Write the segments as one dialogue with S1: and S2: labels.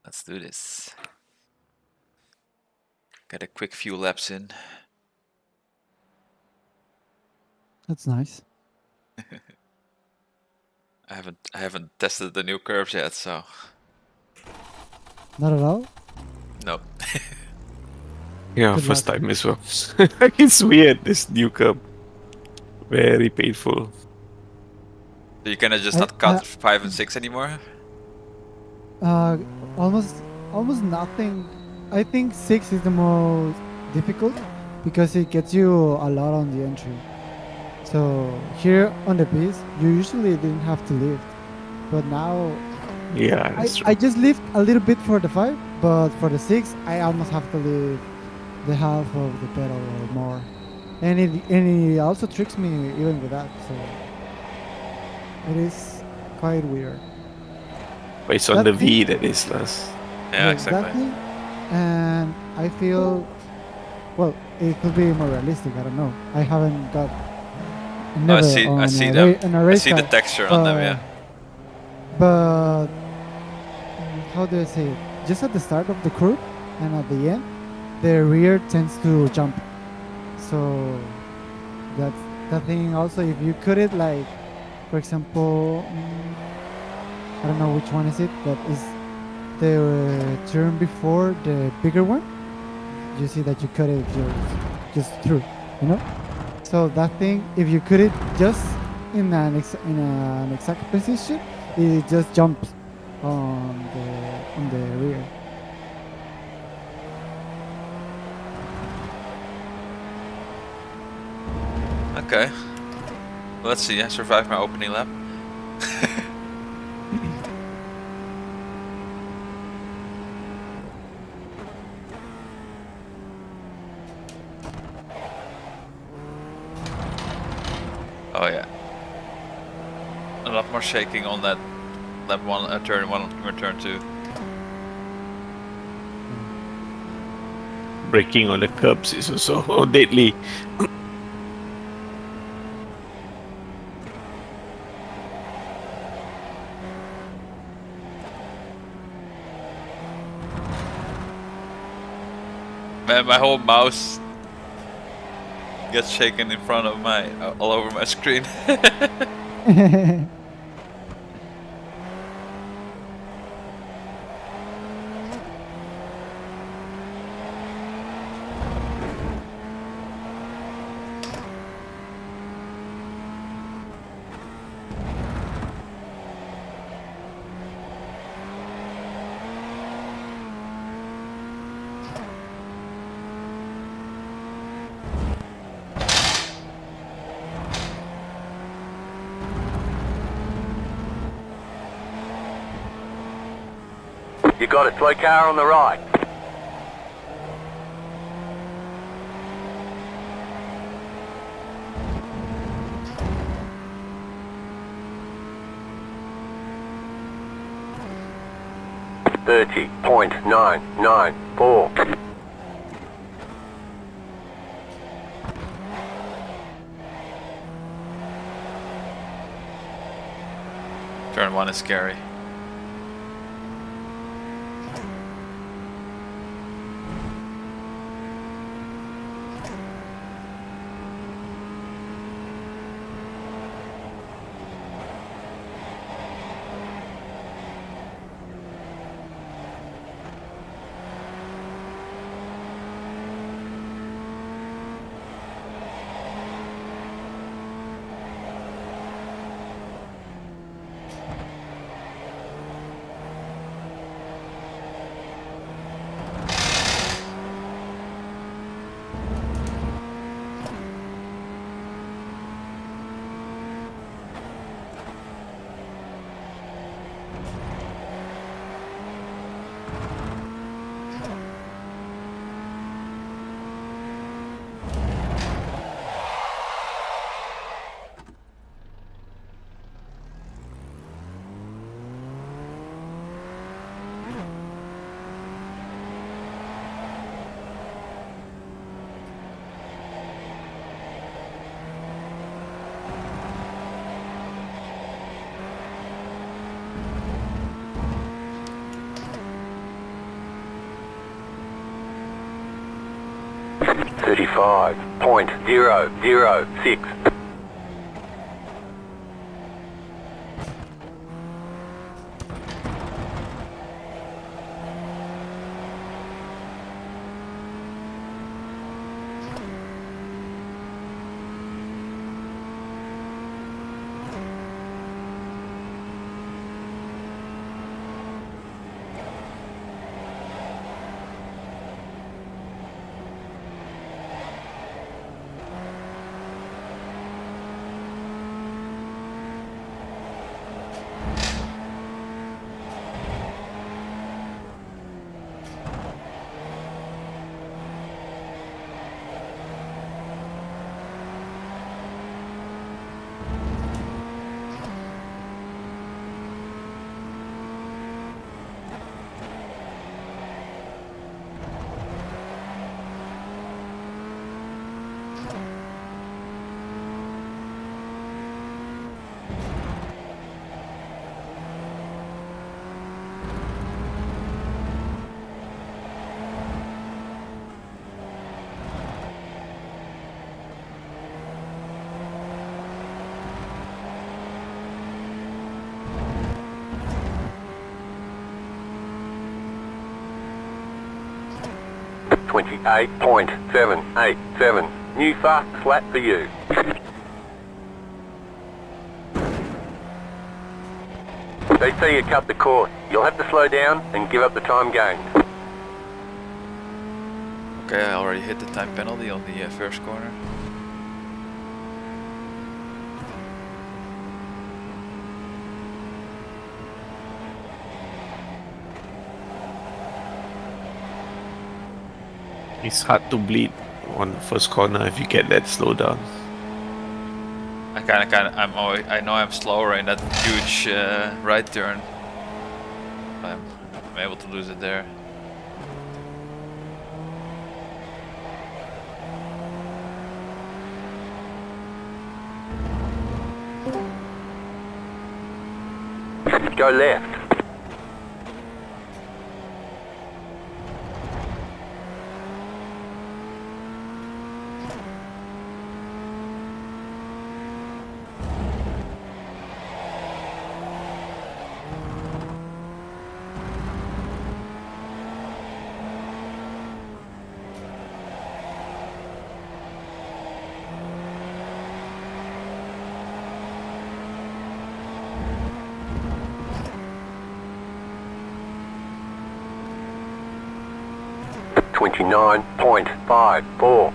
S1: Let's do this. Get a quick few laps in.
S2: That's nice.
S1: I haven't tested the new curves yet, so
S2: Not at all.
S1: no.
S3: Yeah,
S2: Good
S3: first
S2: luck.
S3: time as well. It's weird, this new curb. Very painful.
S1: So you cannot just
S2: I-
S1: not cut 5 and 6 anymore?
S2: Uh, almost nothing. I think 6 is the most difficult because it gets you a lot on the entry. So here on the piece, you usually didn't have to lift, but now
S3: Yeah, that's true.
S2: I just lift a little bit for the 5, but for the 6, I almost have to lift the half of the pedal or more, and it also tricks me even with that. So it is quite weird.
S3: But it's on
S2: That
S3: the
S2: thing,
S3: V that is less.
S1: Yeah,
S2: that
S1: exactly.
S2: thing, and I feel well. It could be more realistic. I don't know. I haven't got
S1: Oh,
S2: never
S1: I
S2: on
S1: see them.
S2: on a
S1: I
S2: race
S1: see the
S2: car,
S1: texture on them,
S2: but
S1: yeah.
S2: but how do I say it? Just at the start of the curve and at the end, the rear tends to jump. So that's the thing. Also, if you cut it like, for example, I don't know which one is it, but is the turn before the bigger one. You see that you cut it just through, you know. So that thing, if you cut it just in an exact position, it just jumps on the rear.
S1: Okay. Let's see, I survived my opening lap. Oh yeah. A lot more shaking on that lap 1, turn 1, turn 2.
S3: Braking on the curbs is also deadly.
S1: Man, my whole mouse gets shaken in front of my, all over my screen.
S4: You got it, slow car on the right. .994.
S1: Turn 1 is scary.
S4: 35.006. .787. New fastest lap for you. They say you cut the course. You'll have to slow down and give up the time gained.
S1: Okay, I already hit the time penalty on the first corner.
S3: It's hard to bleed on the first corner if you get that slow down.
S1: I know I'm slower in that huge right turn. I'm able to lose it there.
S4: Go left. .54.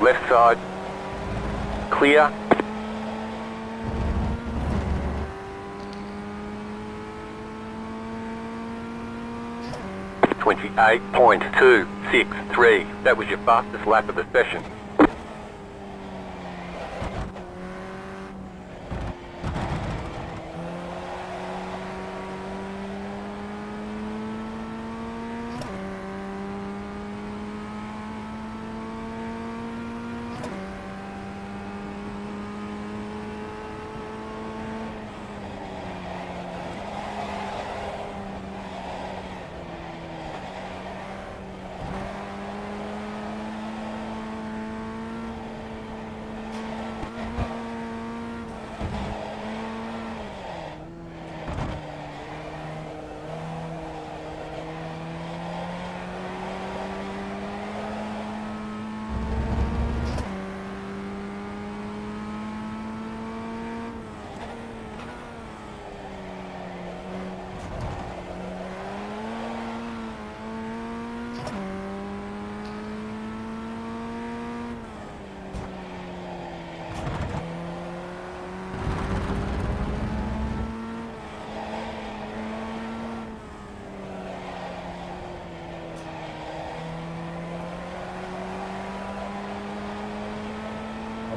S4: Left side. Clear. .28.263. That was your fastest lap of the session.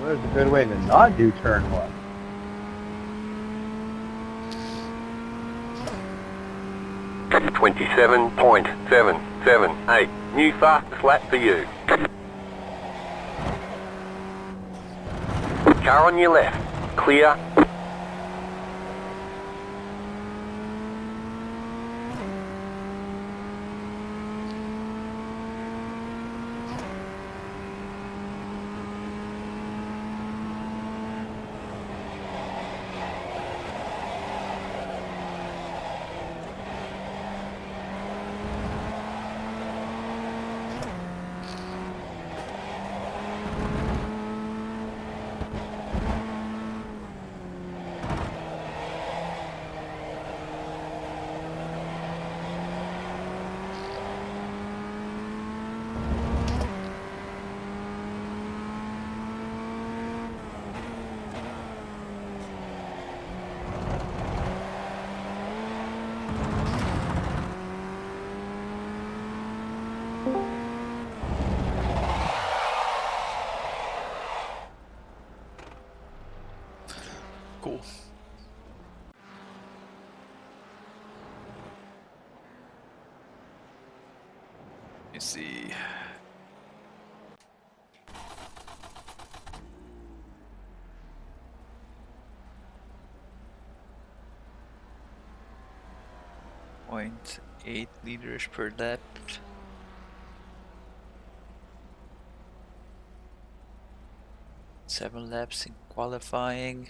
S5: Well, there's a good way to not do turn one.
S4: That's 27.778. New fastest lap for you. Car on your left. Clear.
S1: Cool. Let me see. .8 liters per lap. Seven laps in qualifying.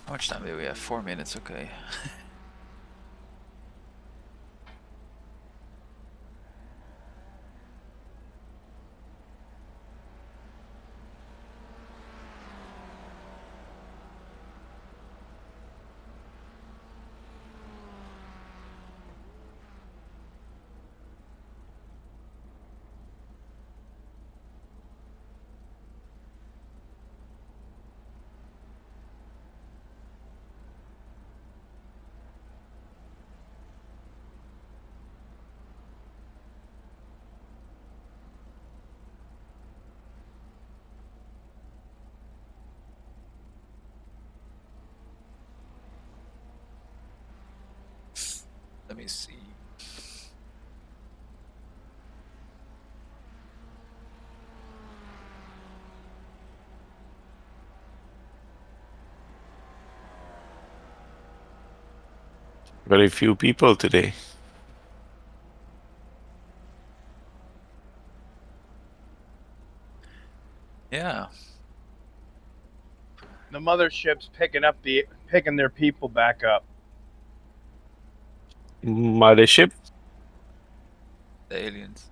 S1: How much time do we have? 4 minutes, okay. Let me see.
S3: Very few people today.
S1: Yeah.
S5: The mothership's picking their people back up.
S3: Mothership?
S1: The aliens.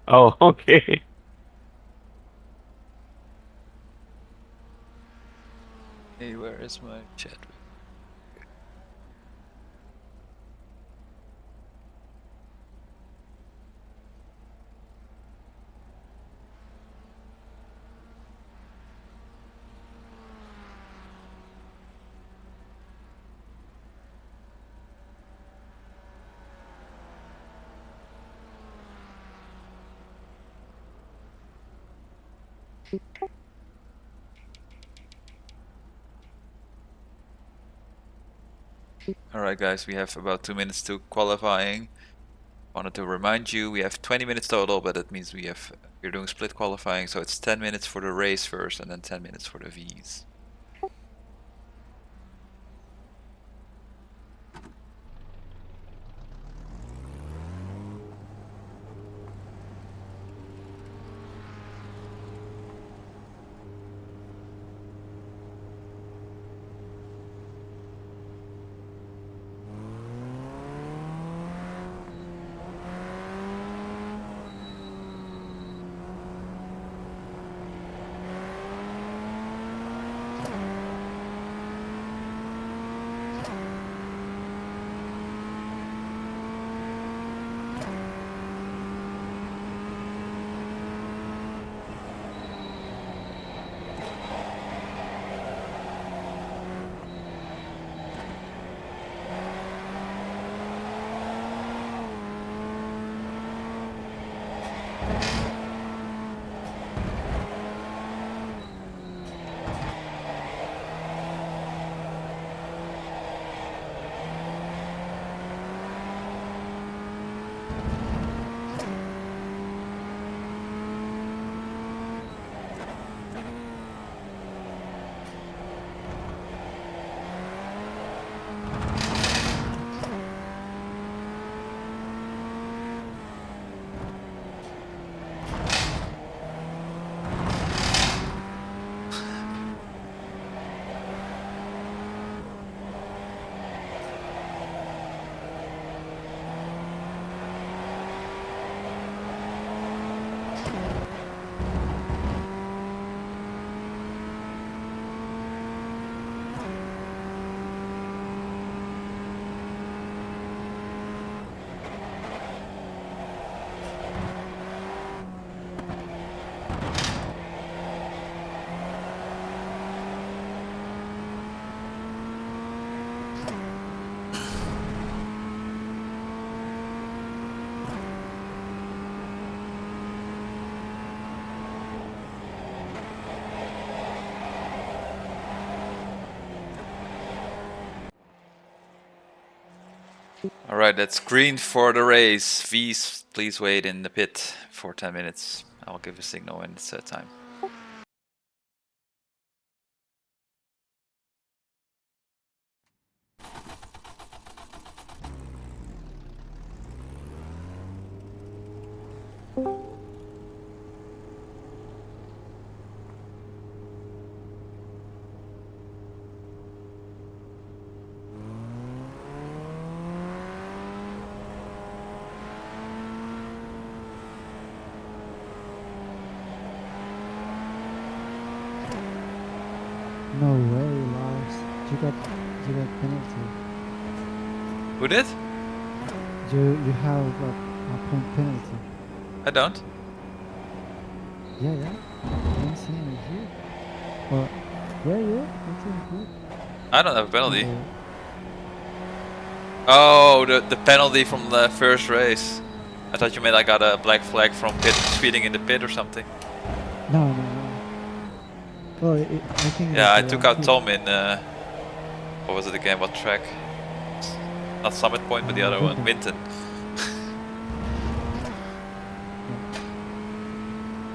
S3: Oh, okay.
S1: Hey, where is my chat? Alright guys, we have about 2 minutes to qualifying. Wanted to remind you, we have 20 minutes total, but that means we're doing split qualifying, so it's 10 minutes for the race first and then 10 minutes for the V's. All right, that's green for the race. V's, please wait in the pit for 10 minutes. I'll give a signal when it's time.
S2: No way, Lars. You got penalty.
S1: Who did?
S2: You have a point penalty.
S1: I don't.
S2: Yeah, yeah. I'm seeing it here. Well, yeah, yeah. It's in here.
S1: I don't have a penalty.
S2: Okay.
S1: Oh, the penalty from the first race. I thought you meant I got a black flag from pit speeding in the pit or something.
S2: No, no, no. Well, I think.
S1: Yeah, I
S2: it's
S1: took
S2: around
S1: out
S2: here.
S1: Tom in, what was it again, what track? Not Summit Point, but the other one,
S2: Winton.
S1: Winton.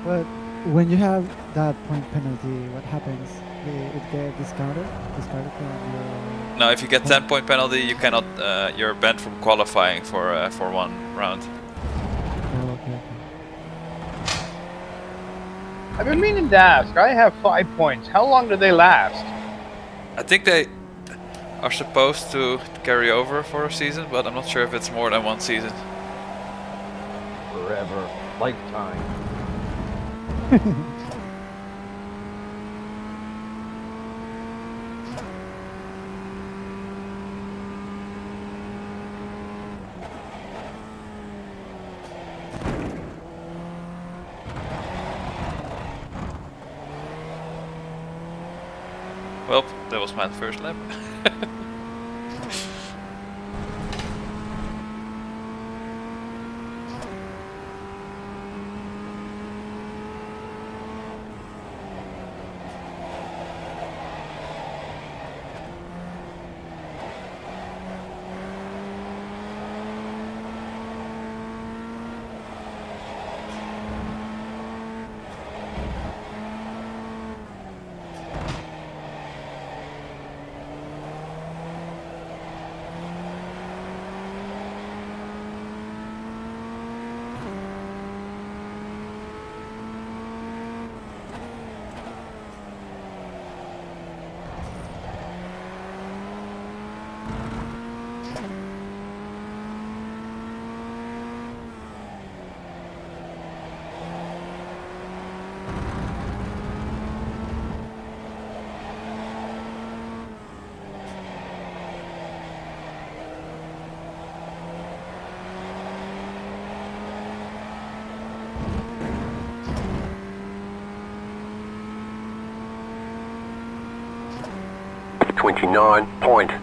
S2: But when you have that point penalty, what happens? It gets discarded from your.
S1: No, if you get 10-point penalty, you cannot, you're banned from qualifying for 1 round.
S2: Oh, okay.
S5: I've been meaning to ask. I have 5 points. How long do they last?
S1: I think they are supposed to carry over for a season, but I'm not sure if it's more than 1 season.
S5: Forever. Lifetime.
S1: Well, that was my first lap.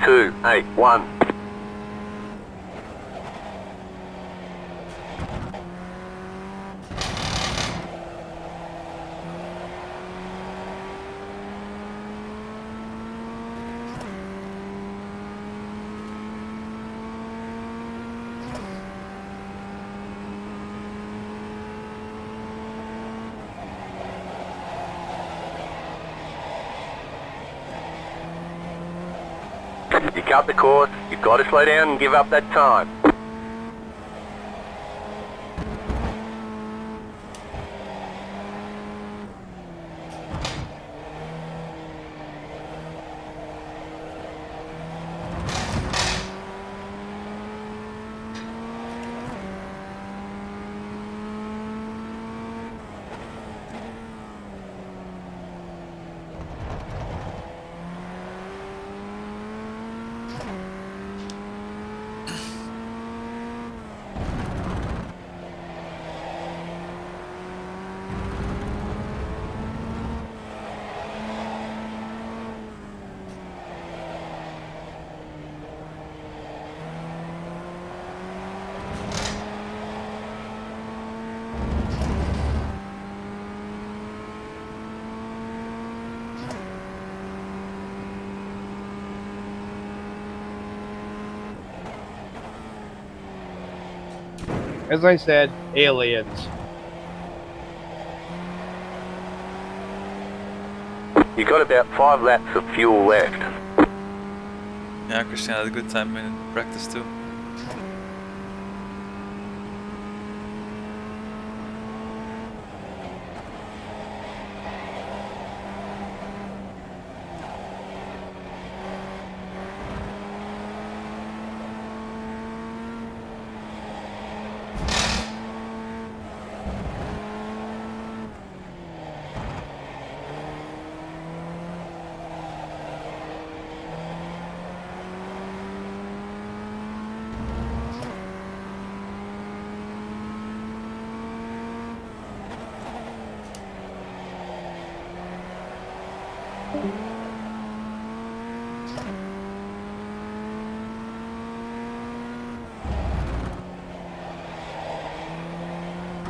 S4: .281. You cut the course, you've got to slow down and give up that time.
S5: As I said, aliens.
S4: You got about 5 laps of fuel left.
S1: Yeah, Christian had a good time in practice too.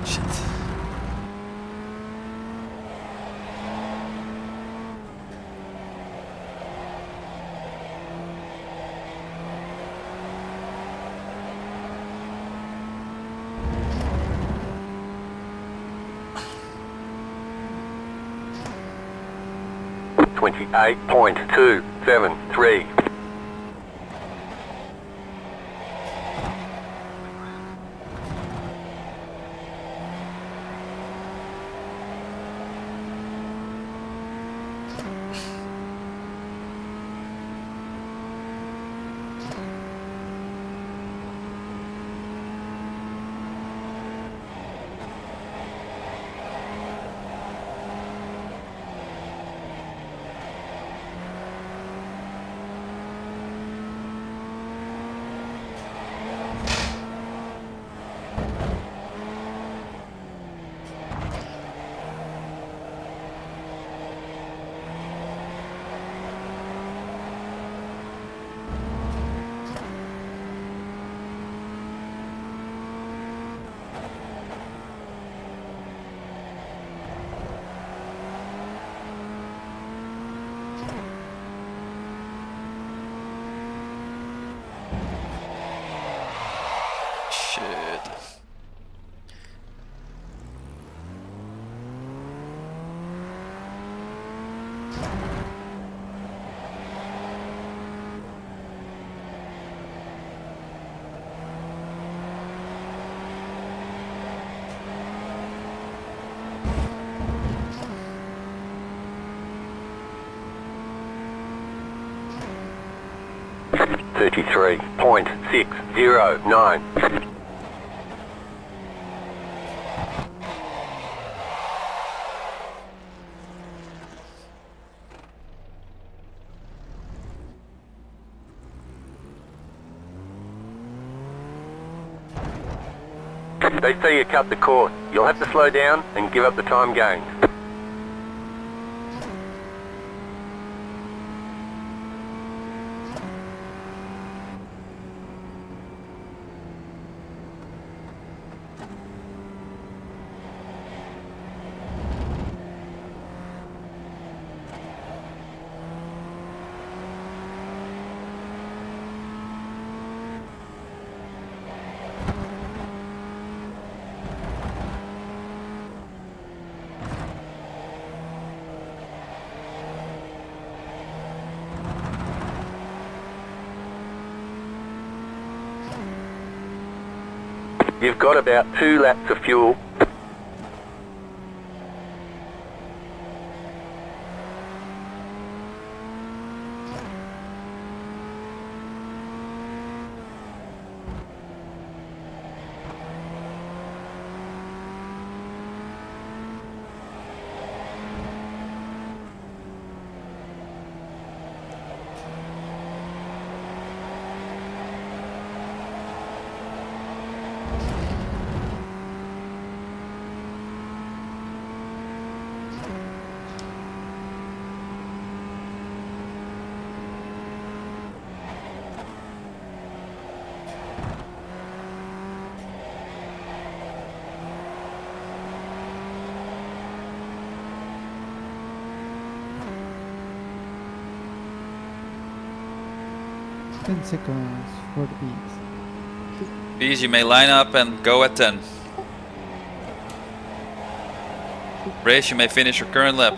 S1: Shit.
S4: $28.273.
S1: Shit.
S4: $33.609. They say you cut the course. You'll have to slow down and give up the time gained. You've got about 2 laps of fuel.
S2: Ten seconds for the beat.
S1: Please, you may line up and go at 10. Race, you may finish your current lap.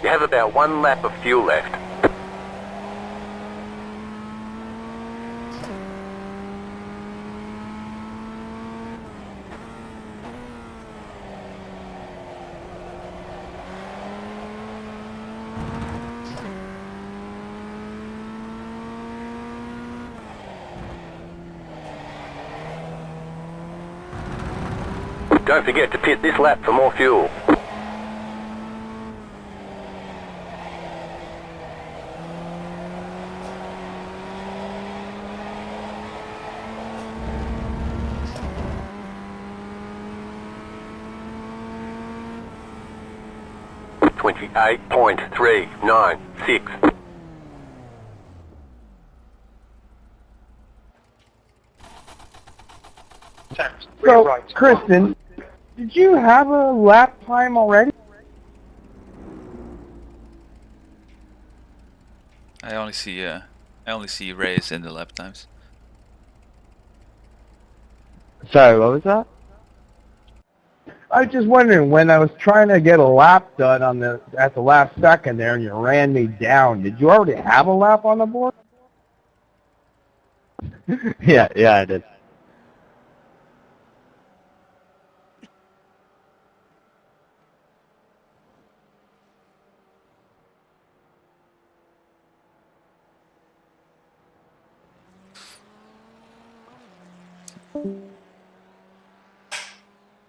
S4: You have about 1 lap of fuel left. Don't forget to pit this lap for more fuel. $28.396.
S5: So, Kristen, did you have a lap time already?
S1: I only see Rays in the lap times.
S5: Sorry, what was that? I was just wondering, when I was trying to get a lap done at the last second there and you ran me down, did you already have a lap on the board? yeah, I did.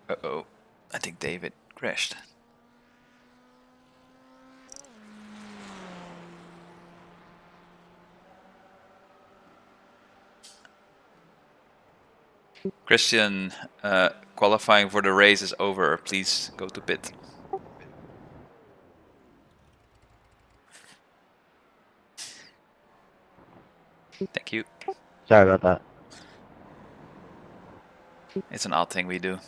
S1: Uh-oh. I think David crashed. Christian, qualifying for the race is over. Please go to pit. Thank you.
S5: Sorry about that.
S1: It's an odd thing we do.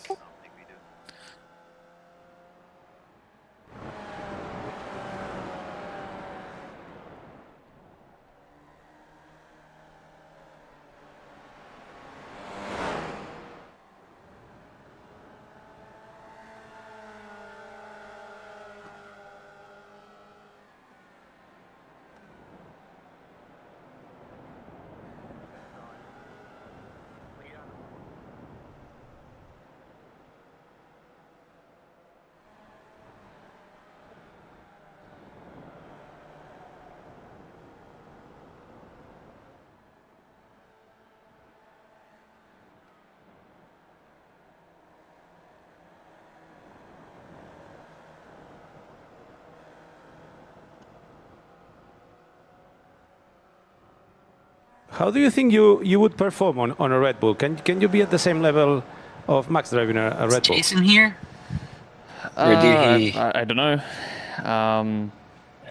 S6: How do you think you would perform on a Red Bull? Can you be at the same level of Max driving a Red Bull?
S7: Jason here? Or did he?
S8: I don't know.
S7: I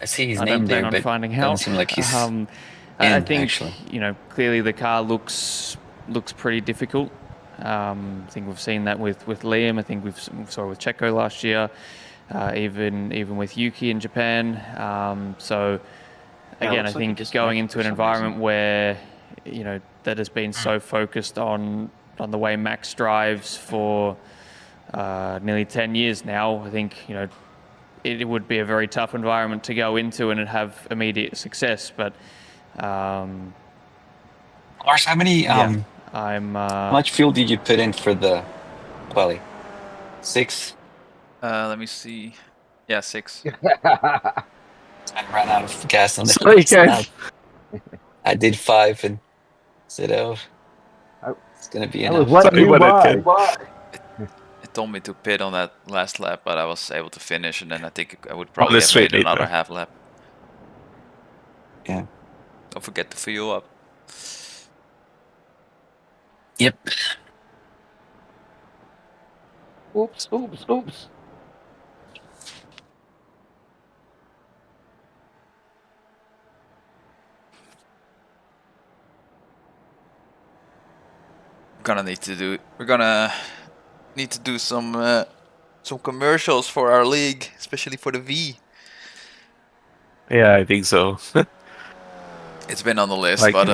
S7: see his
S8: I
S7: name
S8: don't plan
S7: there,
S8: on
S7: but
S8: finding
S7: doesn't
S8: out.
S7: seem like he's
S8: I
S7: in,
S8: think
S7: actually.
S8: clearly the car looks pretty difficult. I think we've seen that with Liam. I think we saw it with Checo last year. Even with Yuki in Japan. So again, I think just going into an environment where that has been so focused on the way Max drives for nearly 10 years now. I think it would be a very tough environment to go into and have immediate success. But
S7: Lars, how many?
S8: I'm.
S7: How much fuel did you put in for the quali? 6.
S1: Let me see. Yeah, 6.
S7: I ran out of gas on the
S5: Sorry,
S7: last
S5: guys.
S7: lap. I did 5 and said, "Oh, it's gonna be
S5: I
S7: enough."
S5: was letting you by.
S1: It told me to pit on that last lap, but I was able to finish, and then I think I would probably
S3: the
S1: have
S3: straight
S1: made another
S3: leader.
S1: half lap.
S7: Yeah.
S1: Don't forget to fuel up.
S7: Yep.
S5: Oops.
S1: We're gonna need to do some commercials for our league, especially for the V.
S3: Yeah, I think so.
S1: It's been on the list, but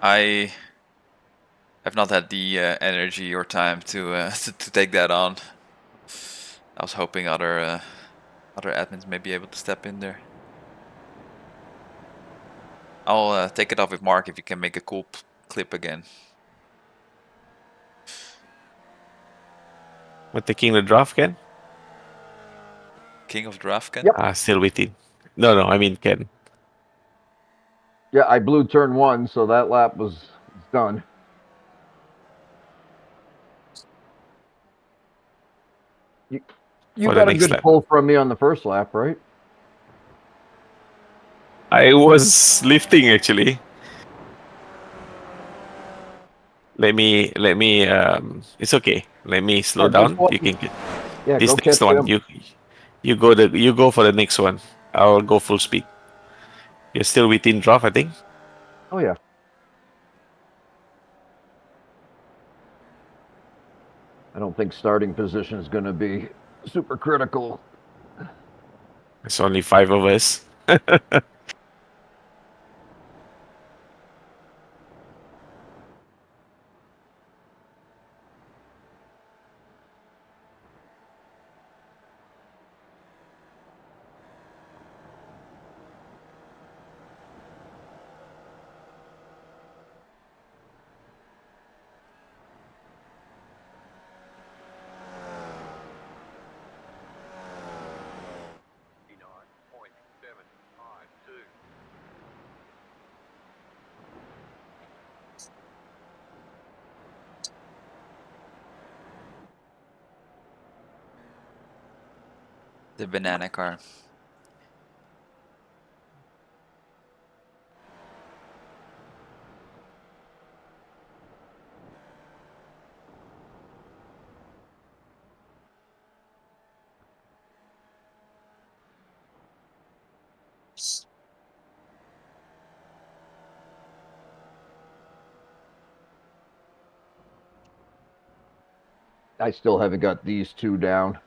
S1: I have not had the energy or time to to take that on. I was hoping other admins may be able to step in there. I'll take it off with Mark if you can make a cool clip again.
S3: We're taking the draft, Ken?
S1: King of Draftken?
S9: Yep.
S3: Still within. No, I mean Ken.
S9: Yeah, I blew turn 1, so that lap was done. You
S3: For the
S9: got a
S3: next
S9: good
S3: lap.
S9: pull from me on the first lap, right?
S3: I was lifting actually. Let me it's okay. Let me slow down. You can get
S9: Yeah,
S3: this
S9: go
S3: next
S9: catch
S3: one.
S9: him.
S3: You go for the next one. I'll go full speed. You're still within draft, I think.
S9: Oh yeah. I don't think starting position is going to be super critical.
S3: There's only 5 of us.
S1: The banana car.
S9: I still haven't got these 2 down.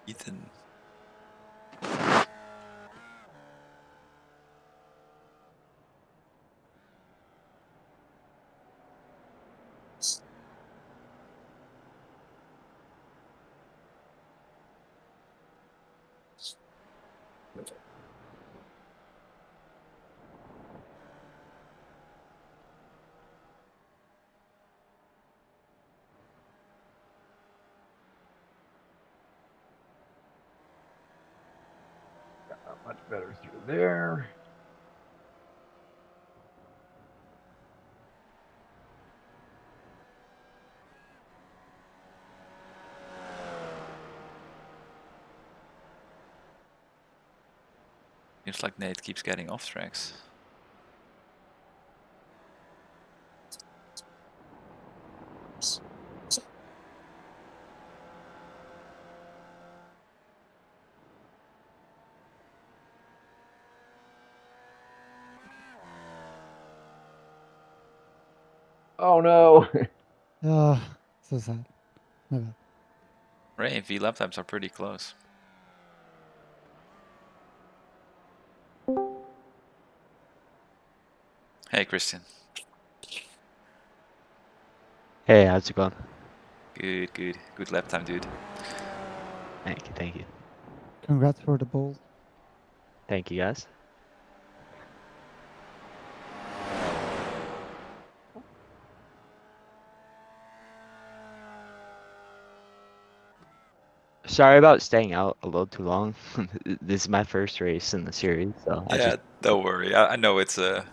S1: Ethan.
S9: Got not much better through there.
S1: Seems like Nate keeps getting off tracks.
S9: Oh no.
S2: Oh, so sad. My bad.
S1: Ray, V lap times are pretty close. Hey, Christian.
S10: Hey, how's it going?
S1: Good lap time, dude.
S10: Thank you.
S2: Congrats for the ball.
S10: Thank you, guys. Sorry about staying out a little too long. This is my first race in the series, so
S1: Yeah, don't worry. I know it's a.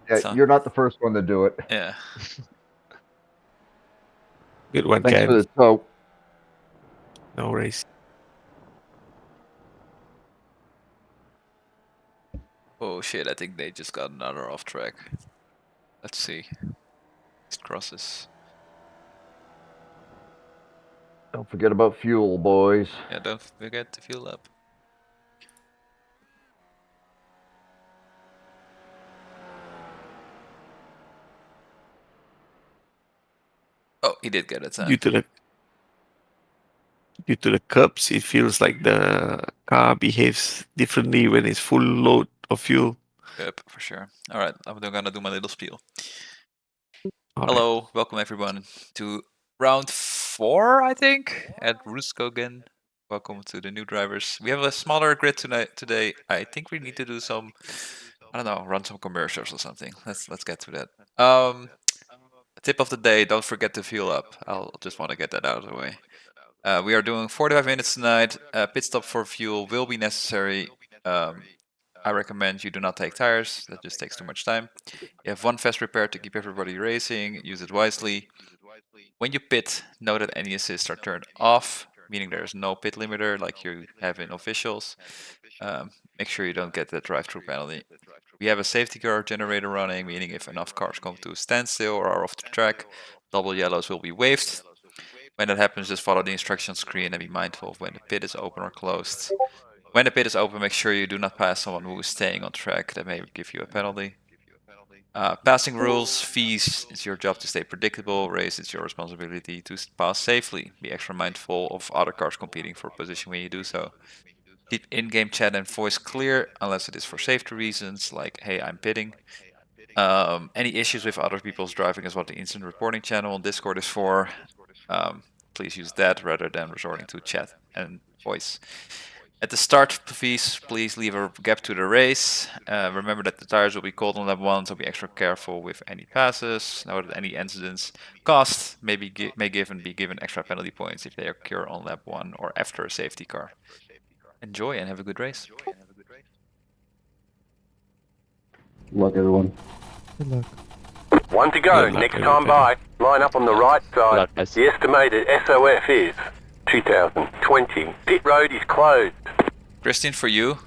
S9: Yeah, you're not the first one to do it.
S1: Yeah.
S3: Good one,
S9: Thanks for
S3: Kev.
S9: the tow.
S3: No worries.
S1: Oh shit! I think they just got another off track. Let's see. East crosses.
S9: Don't forget about fuel, boys.
S1: Yeah, don't forget to fuel up. Oh, he did get it.
S3: Due to the cups, it feels like the car behaves differently when it's full load of fuel.
S1: Yep, for sure. All right, I'm gonna do my little spiel.
S3: All
S1: Hello, welcome everyone to round 4, I think, at Rudskogen. Welcome to the new drivers. We have a smaller grid today. I think we need to do some, I don't know, run some commercials or something. Let's get to that. Tip of the day: don't forget to fuel up. I'll just want to get that out of the way. We are doing 45 minutes tonight. Pit stop for fuel will be necessary. I recommend you do not take tires. That just takes too much time. You have one fast repair to keep everybody racing. Use it wisely. When you pit, know that any assists are turned off, meaning there is no pit limiter like you have in officials. Make sure you don't get the drive-through penalty. We have a safety car generator running, meaning if enough cars come to a standstill or are off the track, double yellows will be waved. When that happens, just follow the instruction screen and be mindful of when the pit is open or closed. When the pit is open, make sure you do not pass someone who is staying on track. That may give you a penalty. Passing rules, fees, it's your job to stay predictable. Race, it's your responsibility to pass safely. Be extra mindful of other cars competing for position when you do so. Keep in-game chat and voice clear, unless it is for safety reasons, like, hey, I'm pitting. Any issues with other people's driving is what the instant reporting channel on Discord is for. Please use that rather than resorting to chat and voice. At the start, please leave a gap to the race. Remember that the tires will be cold on lap 1, so be extra careful with any passes. Note that any incidents may be given extra penalty points if they occur on lap 1 or after a safety car. Enjoy and have a good race.
S9: Luck, everyone.
S2: Good luck.
S4: One to go.
S3: Good luck,
S4: Next
S3: everybody.
S4: time by. Line up on the right side.
S10: luck, guys.
S4: The estimated SOF is 2020. Pit road is closed.
S1: Christian, for you,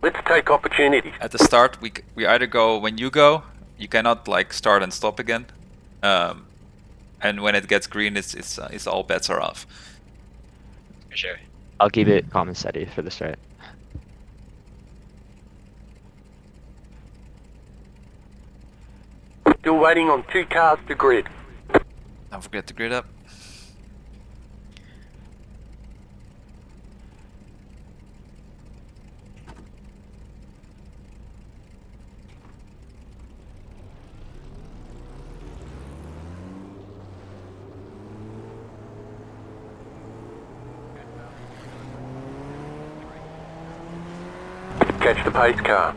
S4: Let's take opportunities.
S1: at the start, we either go when you go. You cannot like start and stop again. And when it gets green, it's all bets are off.
S10: For sure. I'll keep it calm and steady for the start.
S4: Still waiting on 2 cars to grid.
S1: Don't forget to grid up.
S4: Catch the pace car.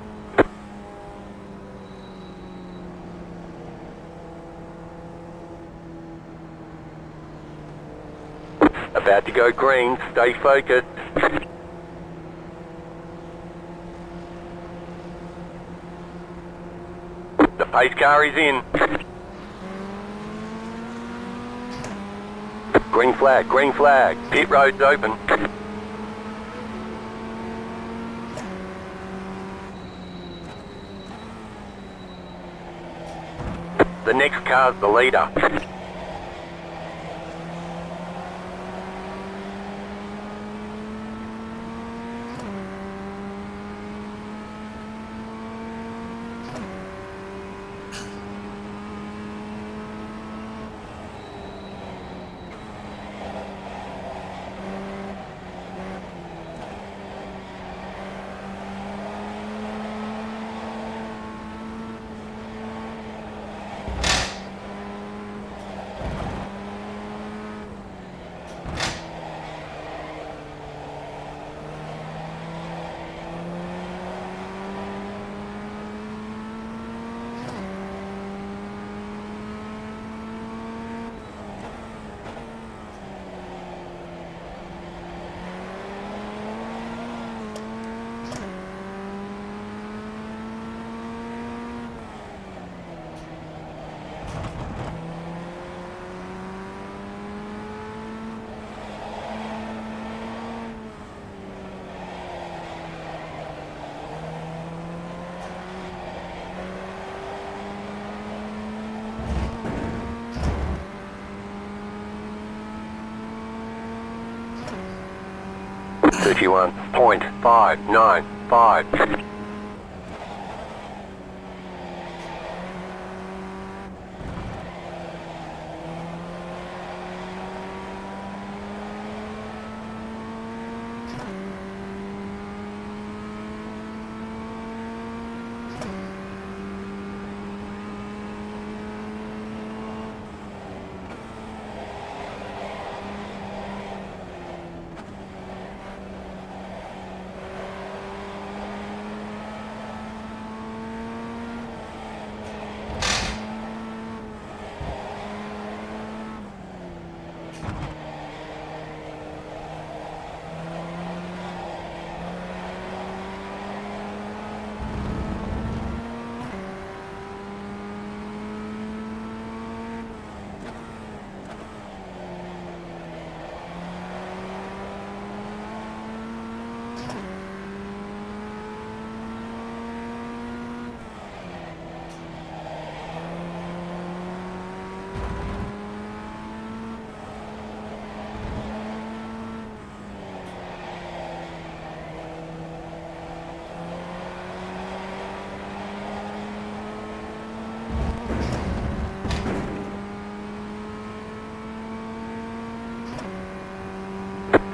S4: About to go green. Stay focused. The pace car is in. Green flag, green flag. Pit road's open. The next car's the leader. 31.595.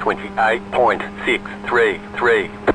S4: $28.633.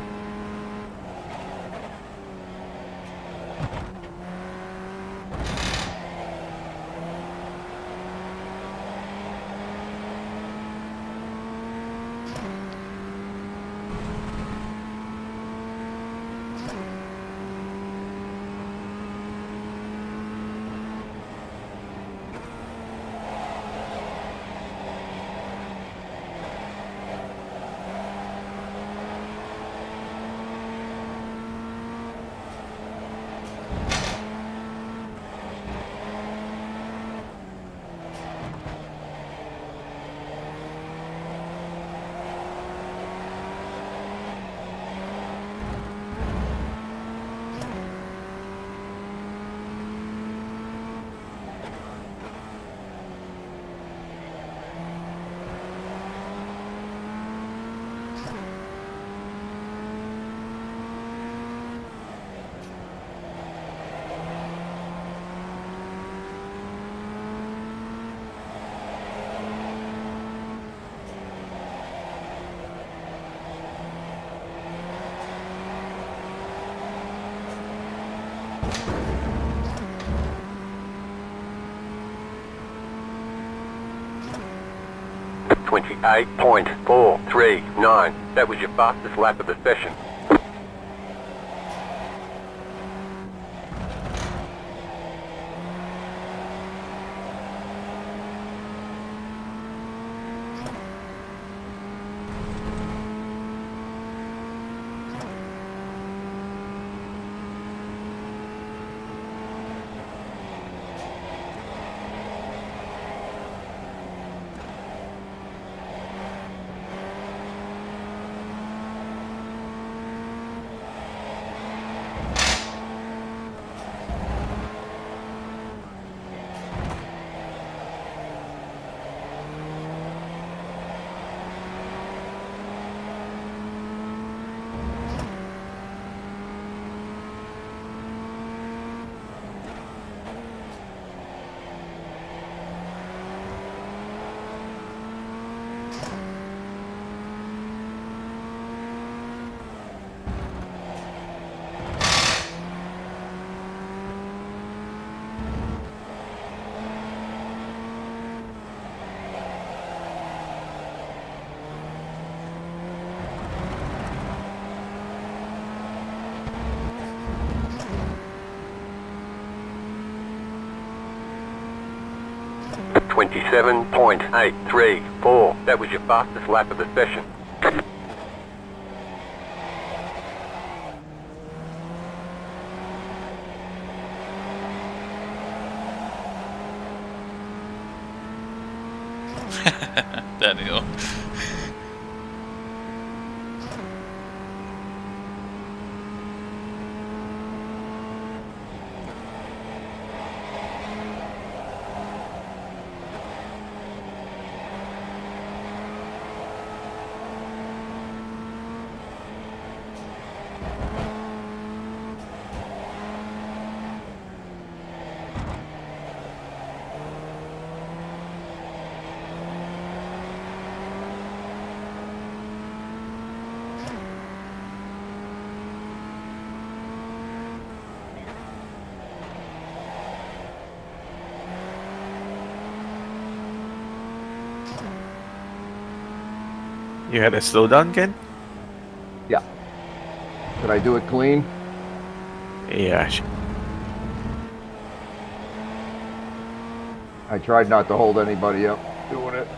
S4: $28.439. That was your fastest lap of the session. $27.834. That was your fastest lap of the session.
S1: Daniel.
S3: You had a slowdown, Ken?
S9: Yeah. Could I do it clean?
S3: Yeah.
S9: I tried not to hold anybody up doing it.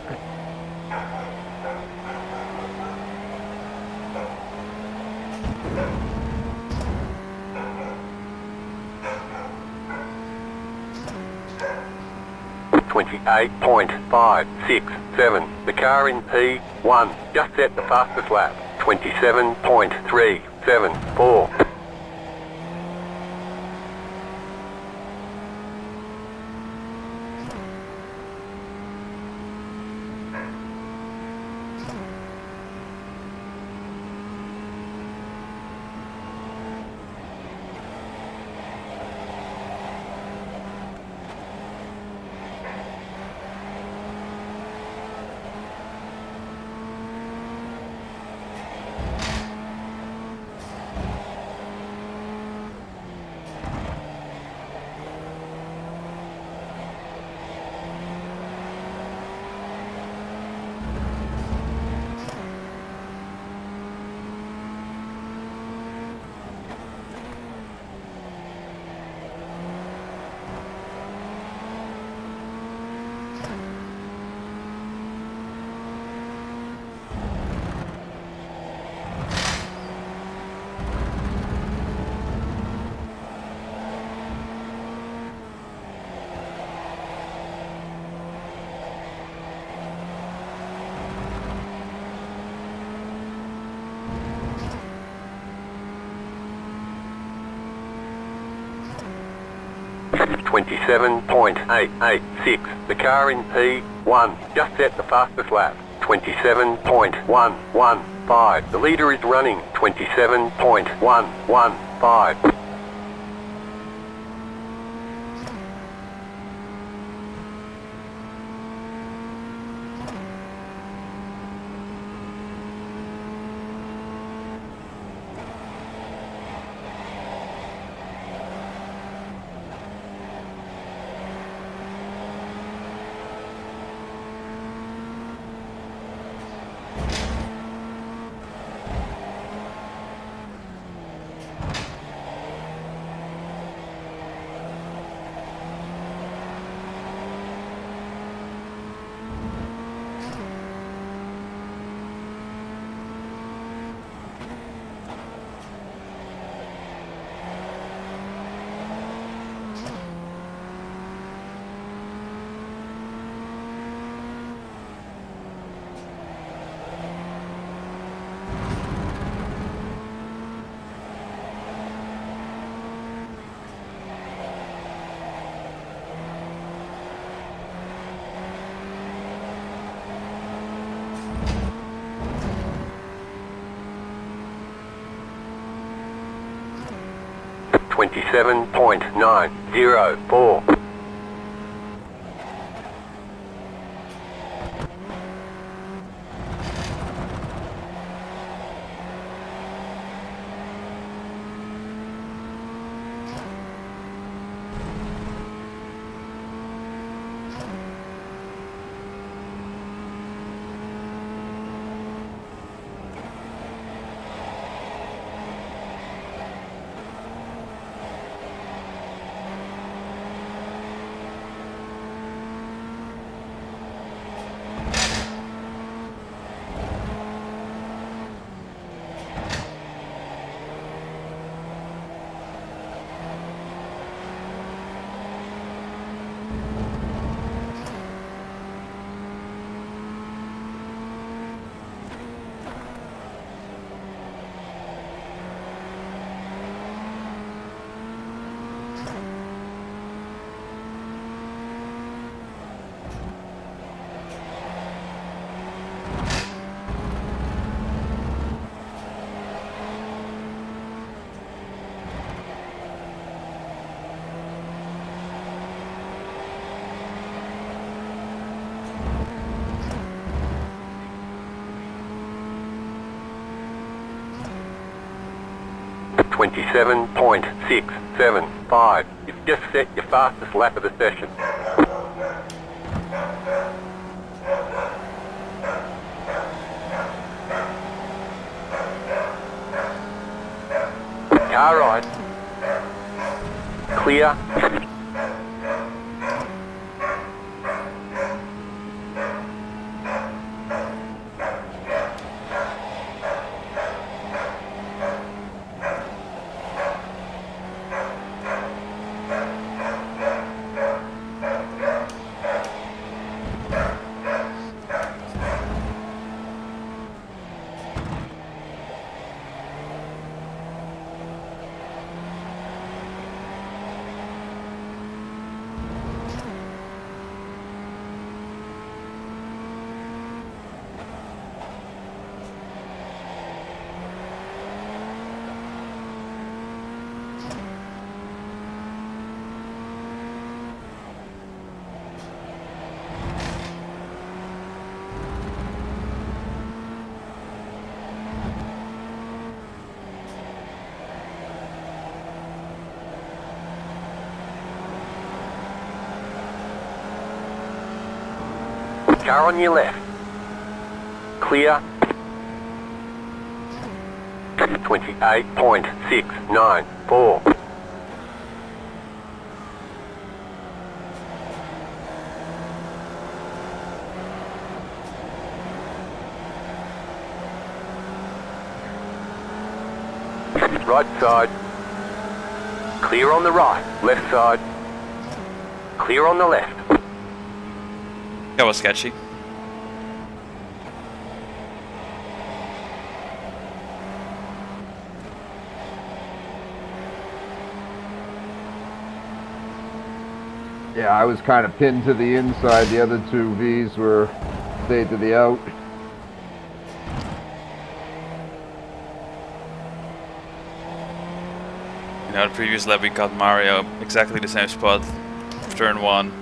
S9: .567. The car in P1 just set the fastest lap. 27.374. .886. The car in P1 just set the fastest lap. 27.115. The leader is running 27.115. .904. .675. You've just set your fastest lap of the session.
S4: Car right. Clear. Car on your left. Clear. 28.694. Right side. Clear on the right. Left side. Clear on the left.
S1: That was sketchy.
S9: Yeah, I was kind of pinned to the inside. The other two V's were stayed to the out.
S1: You know, the previous lap we got Mario exactly the same spot. Turn 1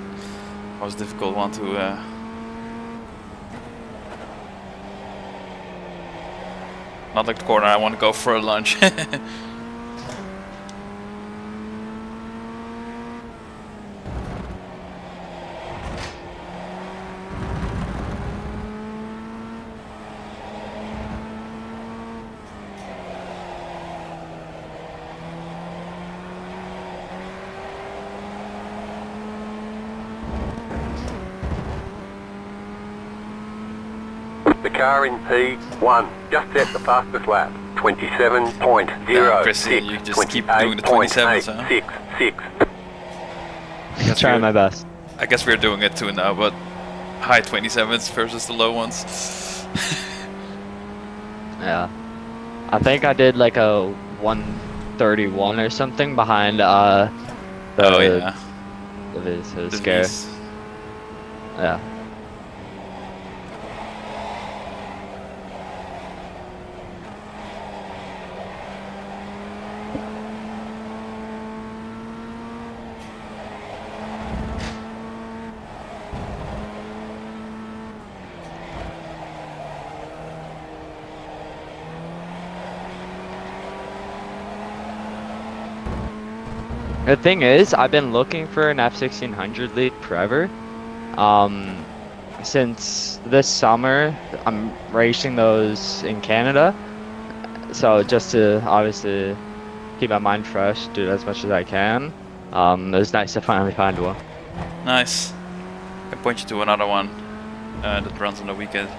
S1: was a difficult one to not like the corner I want to go for a lunch.
S4: The car in P1 just set the fastest lap. 27.06.
S1: Chrissy, you just keep doing the 27s, huh?
S4: 66.
S10: Trying my best.
S1: I guess we're doing it too now, but high 27s versus the low ones.
S10: Yeah. I think I did like a 131 or something behind
S1: oh yeah.
S10: It was
S1: The
S10: scary.
S1: V's.
S10: Yeah. The thing is, I've been looking for an F1600 lead forever. Since this summer, I'm racing those in Canada. So just to obviously keep my mind fresh, do as much as I can. It was nice to finally find one.
S1: Nice. I can point you to another one that runs on the weekend.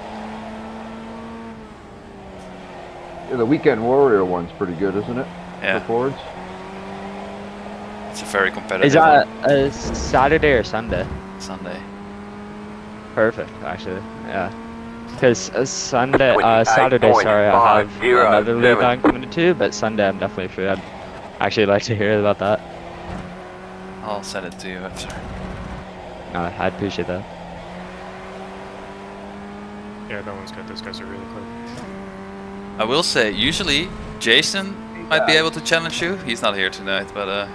S9: Yeah, the Weekend Warrior one's pretty good, isn't it?
S1: Yeah.
S9: For Fords.
S1: It's a very competitive
S10: Is that
S1: one.
S10: a Saturday or Sunday?
S1: Sunday.
S10: Perfect, actually. Yeah. Because Saturday, sorry, I have another league I'm coming to, but Sunday I'm definitely free. I'd actually like to hear about that.
S1: I'll send it to you after.
S10: No, I'd appreciate that.
S11: Yeah, that one's good. Those guys are really quick.
S1: I will say, usually Jason might be able to challenge you. He's not here tonight, but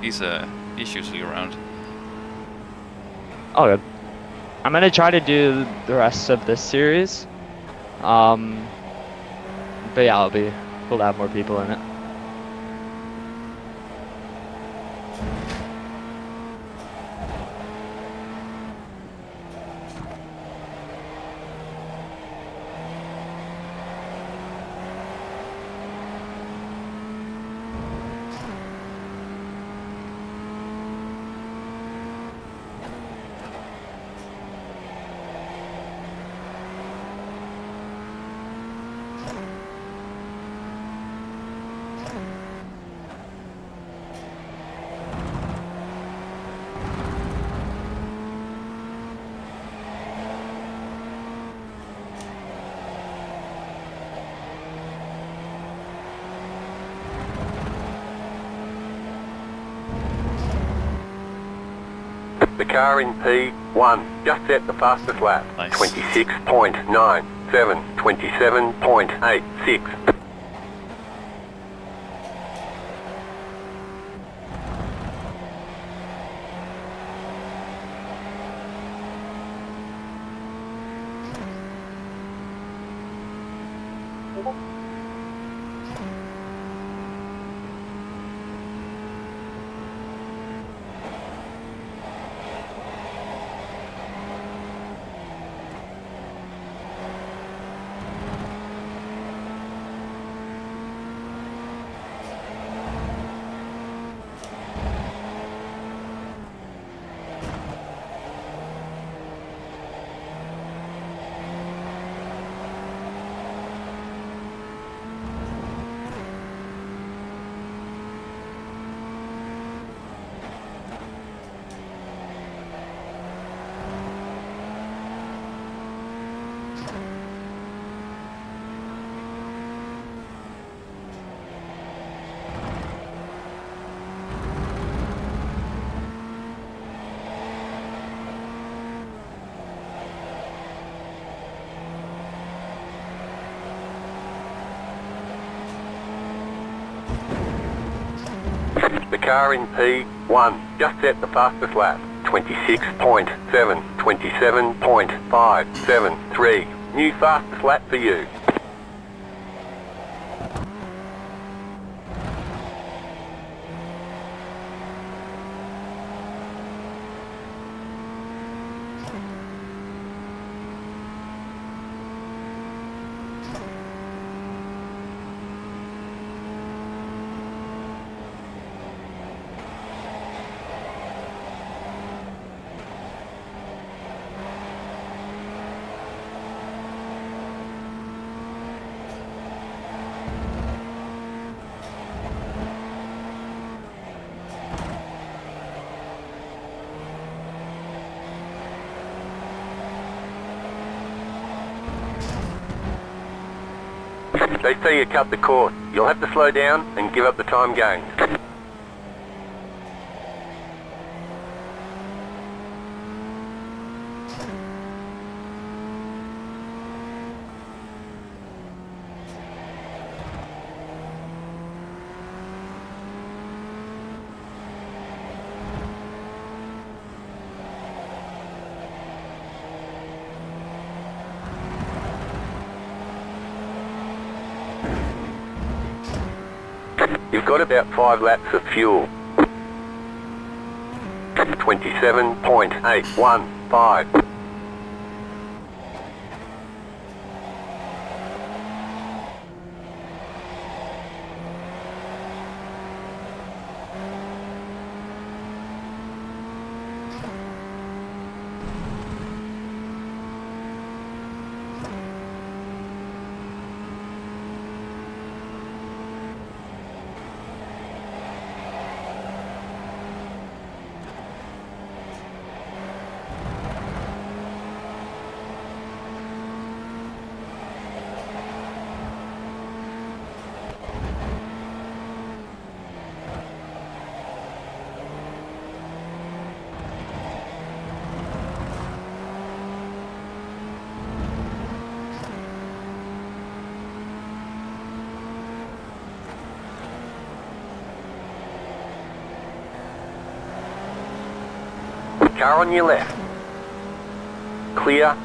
S1: he's usually around.
S10: Oh, good. I'm gonna try to do the rest of this series. But yeah, it'll be cool to have more people in it.
S4: The car in P1 just set the fastest lap.
S1: Nice.
S4: 26.97, 27.86. The car in P1 just set the fastest lap. 26.7, 27.573. New fastest lap for you. They say you cut the course. You'll have to slow down and give up the time gained. You've got about 5 laps of fuel. 27.815. Car on your left. Clear.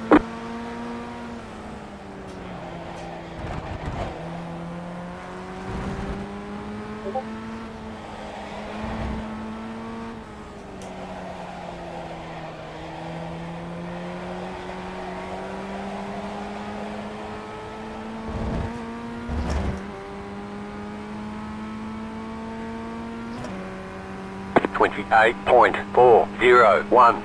S4: .401.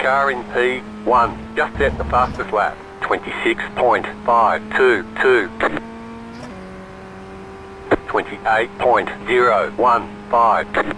S4: car in P1 just set the fastest lap. 26.522. 28.015.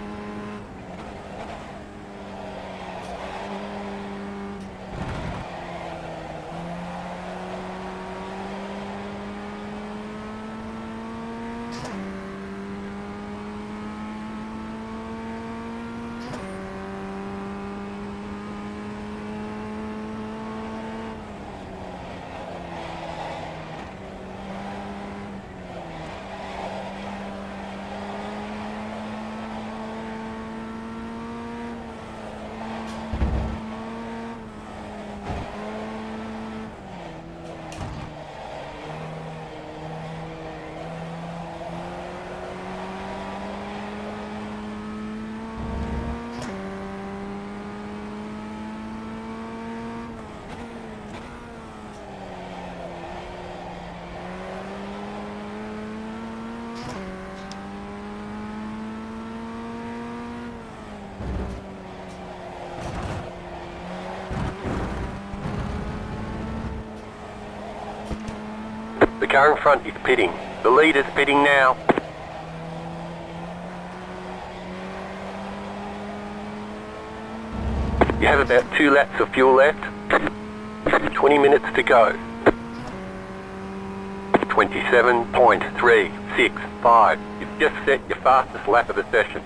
S4: The car in front is pitting. The leader's pitting now. You have about 2 laps of fuel left. 20 minutes to go. 27.365. You've just set your fastest lap of the session.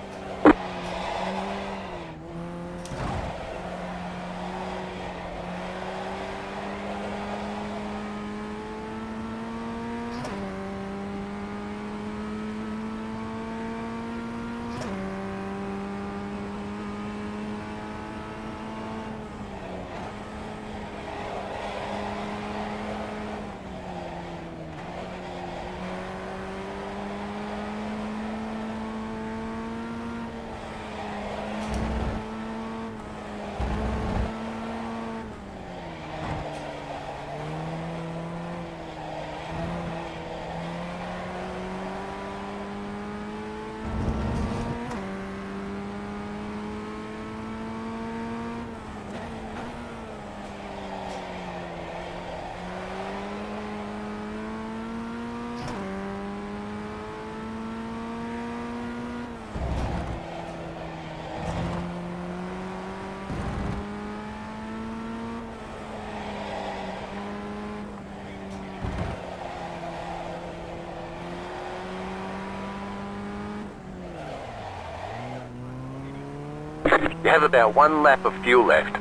S4: You have about 1 lap of fuel left.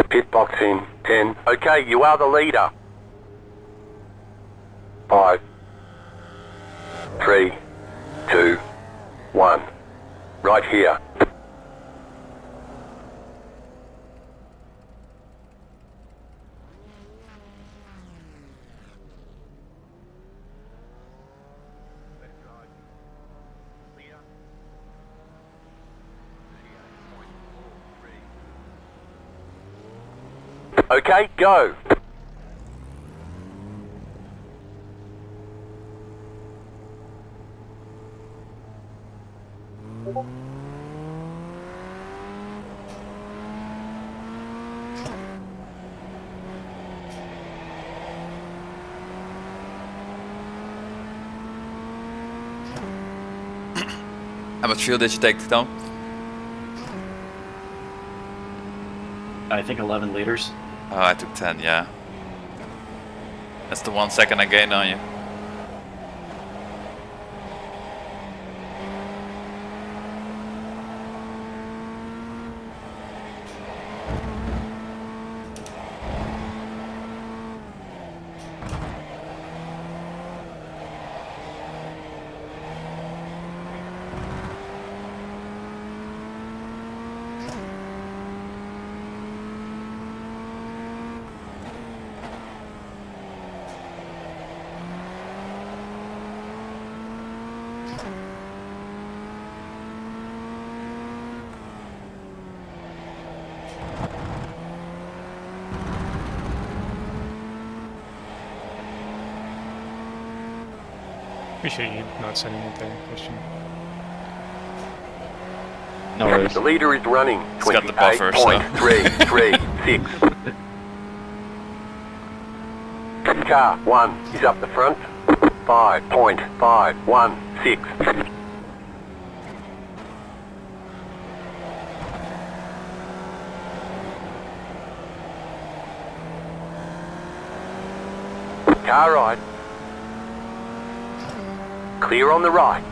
S4: Pit box in 10. Okay, you are the leader. 5, 3, 2, 1. Right here. Okay, go.
S1: How much fuel did you take, Tom?
S12: I think 11 liters.
S1: Oh, I took 10, yeah. That's the 1 second I gained on you.
S11: Appreciate you not sending it there, Christian.
S10: No worries.
S4: The leader is running
S1: He's got the buffer, so.
S4: 28.336. Car 1 is up the front. 5.516. Car right. Clear on the right.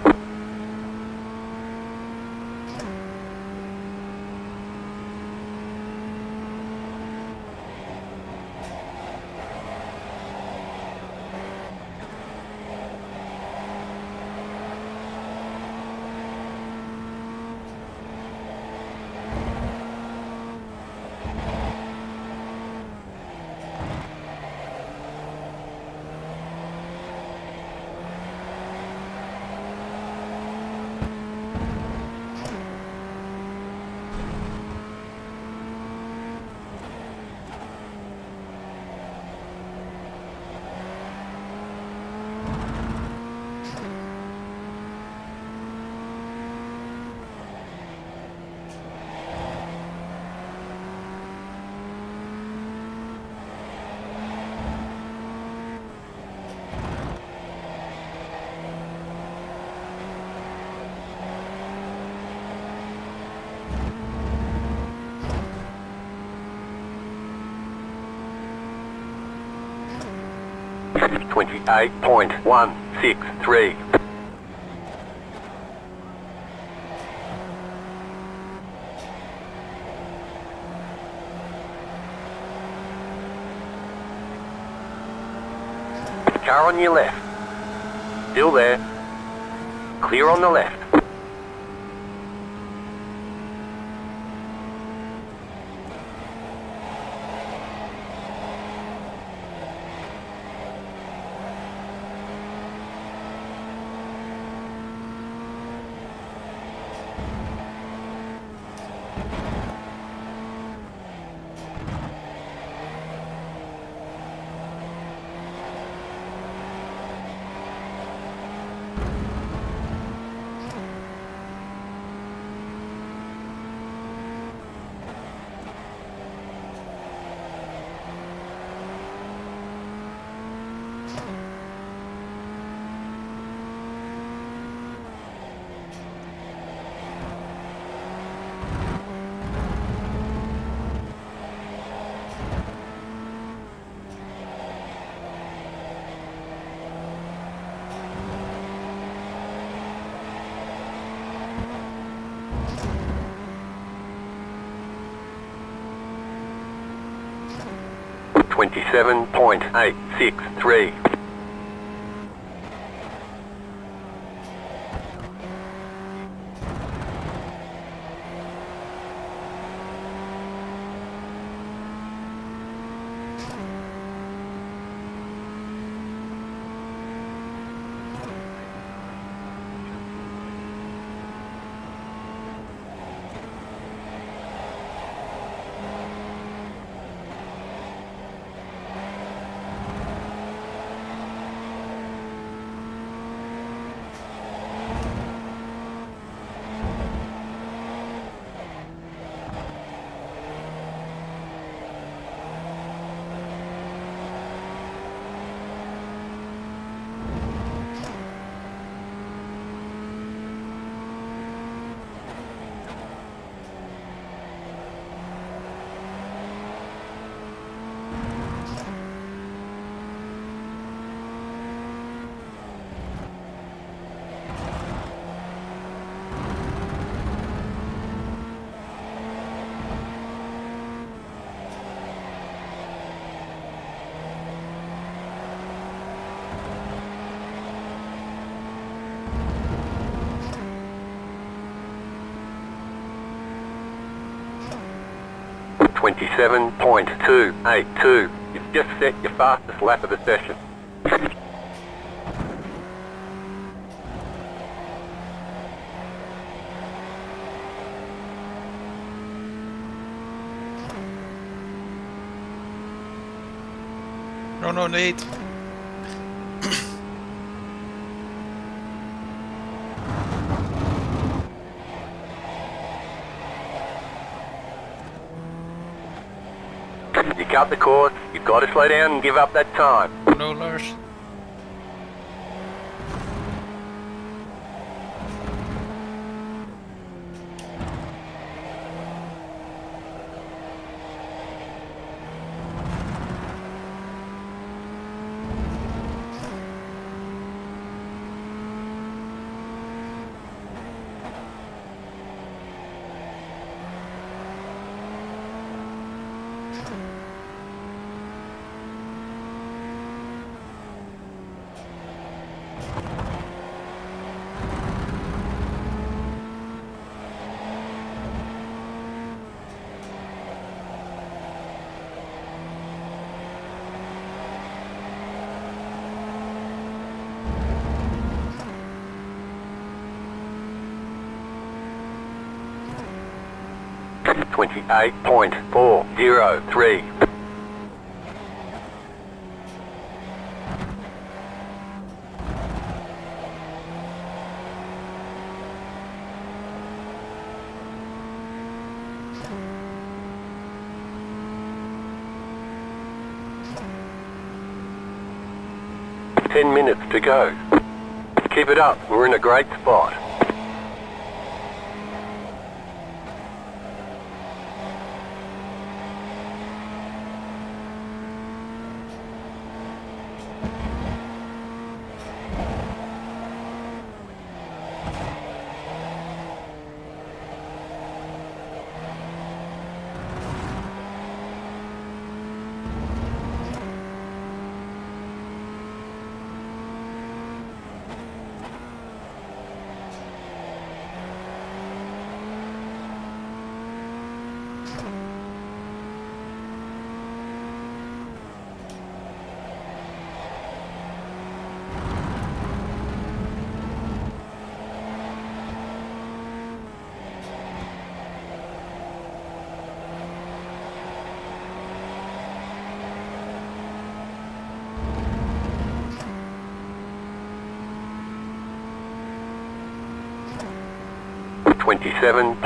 S4: .163. Car on your left. Still there. Clear on the left. .863. .282. You've just set your fastest lap of the session.
S1: No, Nate.
S4: You cut the course, you've got to slow down and give up that time.
S1: No, Lars.
S4: .403. Ten minutes to go. Keep it up, we're in a great spot.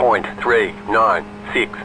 S4: .396.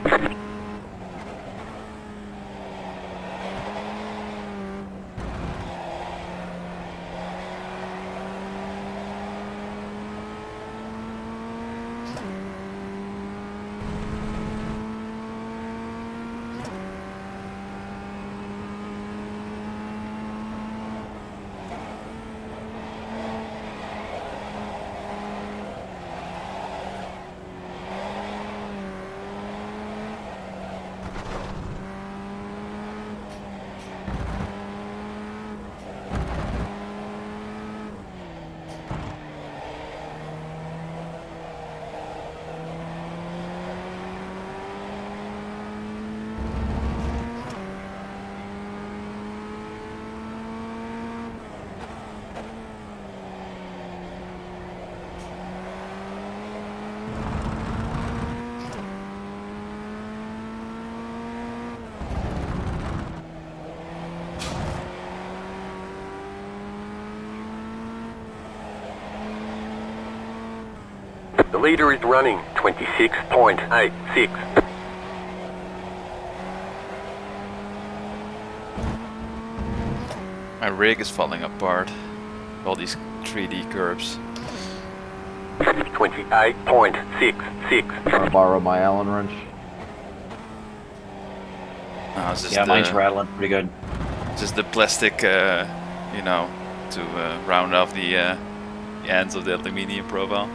S4: The leader is running 26.86.
S1: My rig is falling apart. All these 3D curves.
S4: 28.66.
S9: Want to borrow my Allen wrench?
S1: No, it's just
S12: Yeah, mine's rattling pretty good.
S1: Just the plastic, you know, to round off the ends of the aluminium profile.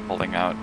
S1: Holding out.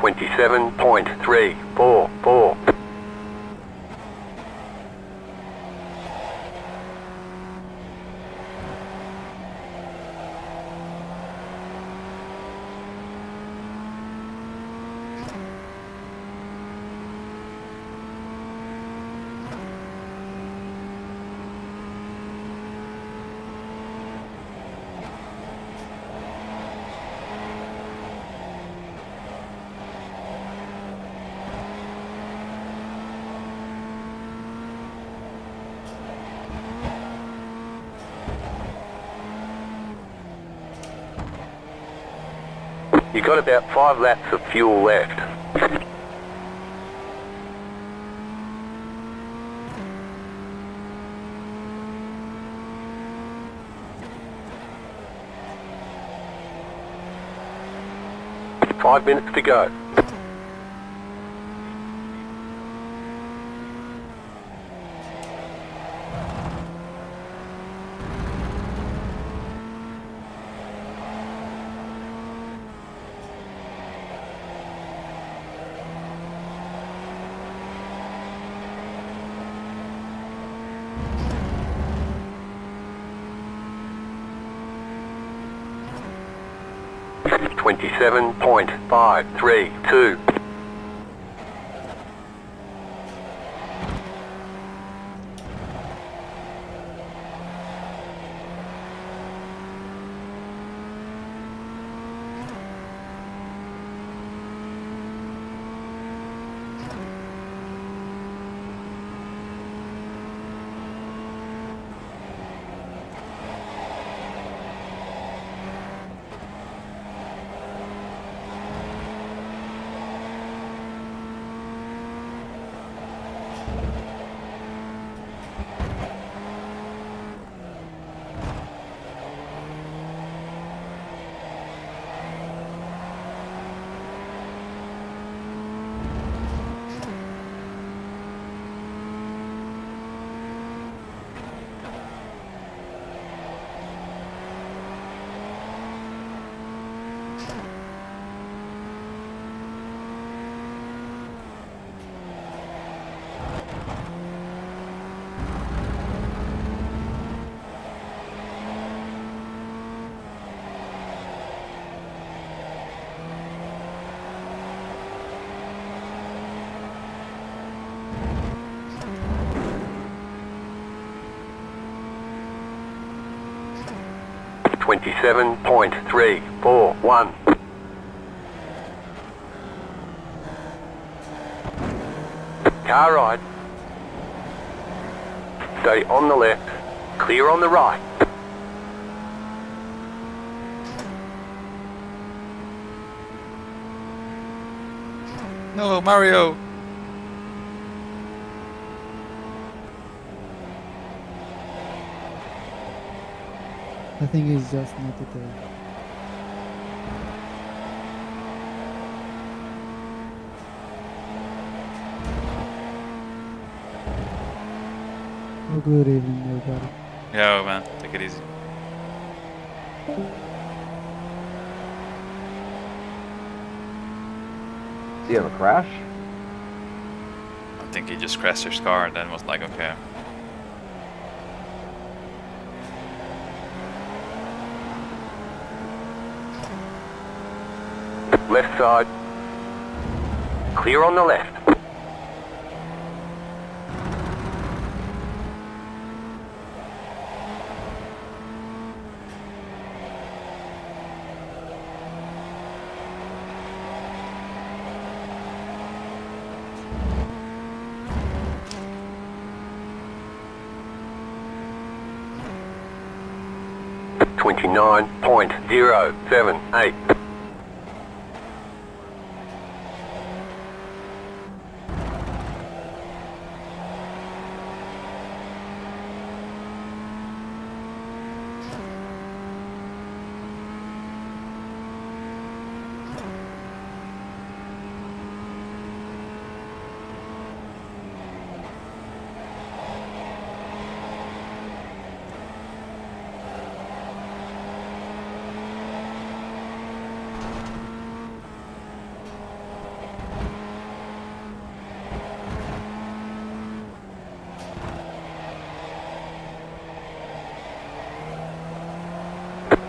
S4: 27.344. You got about 5 laps of fuel left. Five minutes to go. .532. .341. Car ride. Stay on the left. Clear on the right.
S1: No, Mario.
S2: I think he's just not there. Oh, good evening, everybody.
S1: Yo, man, take it easy.
S9: Do you have a crash?
S1: I think he just crashed his car and then was like, okay.
S4: Left side. Clear on the left. .078.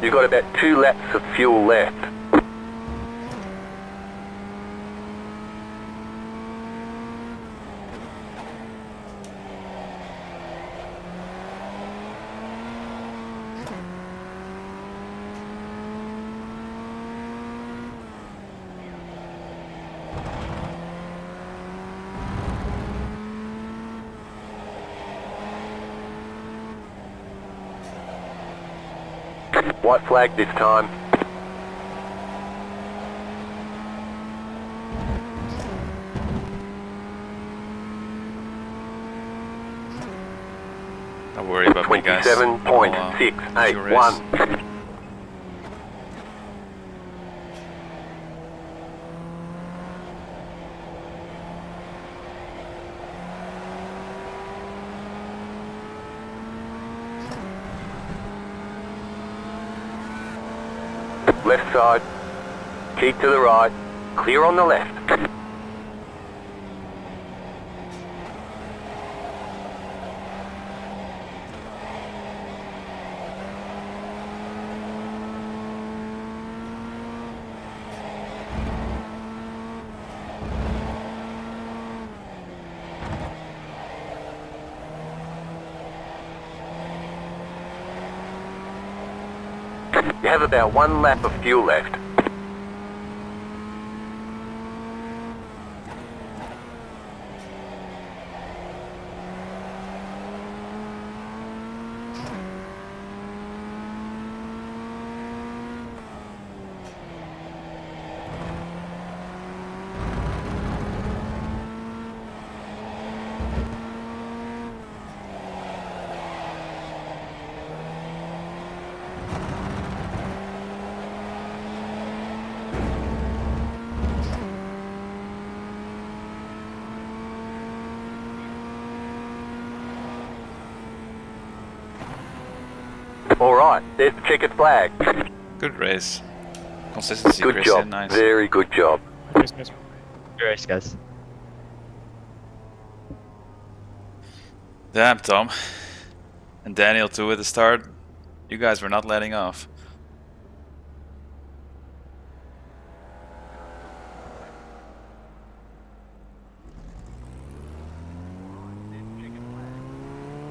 S4: You've got about 2 laps of fuel left. White flag this time.
S1: Don't worry about me, guys.
S4: 27.681. Left side, keep to the right, clear on the left. You have about 1 lap of fuel left. Alright, there's the checkered flag.
S1: Good race. Consistency,
S4: Good
S1: Christian,
S4: job,
S1: nice.
S4: very good job.
S10: Good race, guys.
S1: Damn, Tom. And Daniel too at the start. You guys were not letting off.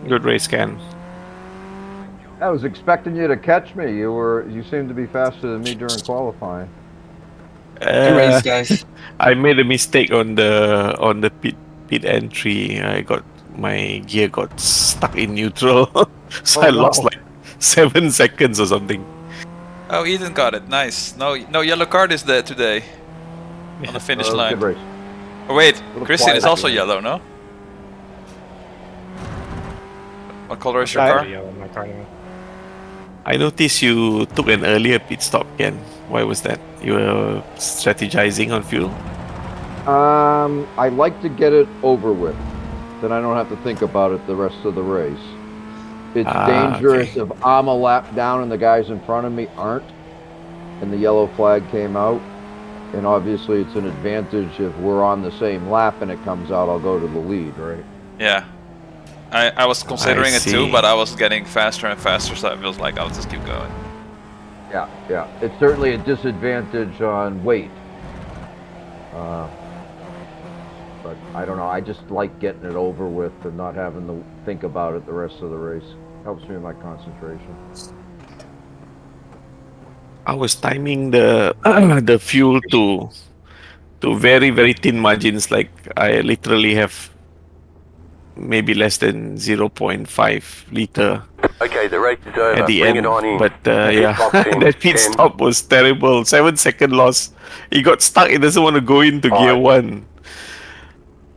S3: Good race, Ken.
S9: I was expecting you to catch me. You seemed to be faster than me during qualifying.
S7: Good race, guys.
S3: I made a mistake on the pit entry. My gear got stuck in neutral, so I lost like 7 seconds or something.
S1: Oh, Ethan got it. Nice. No yellow card is there today. On the finish line.
S9: Good race.
S1: Oh wait,
S9: Little
S1: Christian is
S9: quiet
S1: also
S9: here.
S1: yellow, no? What color is your car?
S11: Yellow, my car anyway.
S3: I noticed you took an earlier pit stop, Ken. Why was that? You were strategizing on fuel?
S9: I like to get it over with. Then I don't have to think about it the rest of the race. It's dangerous
S3: okay.
S9: if I'm a lap down and the guys in front of me aren't, and the yellow flag came out. And obviously it's an advantage if we're on the same lap and it comes out, I'll go to the lead, right?
S1: Yeah. I was considering
S3: I
S1: it too,
S3: see.
S1: but I was getting faster and faster, so it feels like I'll just keep going.
S9: Yeah. It's certainly a disadvantage on weight. But I don't know, I just like getting it over with and not having to think about it the rest of the race. Helps me in my concentration.
S3: I was timing the the fuel to very, very thin margins. Like I literally have maybe less than 0.5 liter
S4: Okay, the race is over.
S3: at the
S4: Bring
S3: end.
S4: it on in.
S3: But yeah,
S4: box in
S3: that pit
S4: 10.
S3: stop was terrible. 7-second loss. He got stuck. He doesn't want to go into gear 1.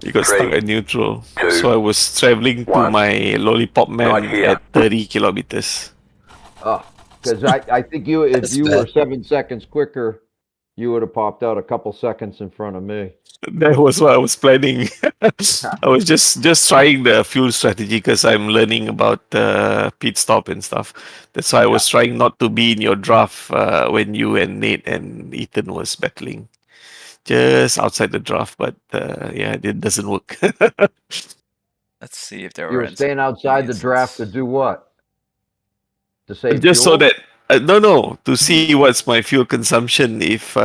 S3: He got stuck at neutral.
S4: 2,
S3: So I was traveling to
S4: 1.
S3: my lollipop man
S4: Right here.
S3: at 30 kilometers.
S9: Because I think if
S7: That's
S9: you were
S7: bad.
S9: 7 seconds quicker, you would have popped out a couple seconds in front of me.
S3: That was what I was planning. I was just trying the fuel strategy because I'm learning about pit stop and stuff. That's why I was trying not to be in your draft when you and Nate and Ethan was battling. Just outside the draft, but yeah, it doesn't work.
S1: Let's see if there
S9: You
S1: were
S9: were staying outside the draft to do what? To save
S3: Just
S9: fuel?
S3: so that No, to see what's my fuel consumption if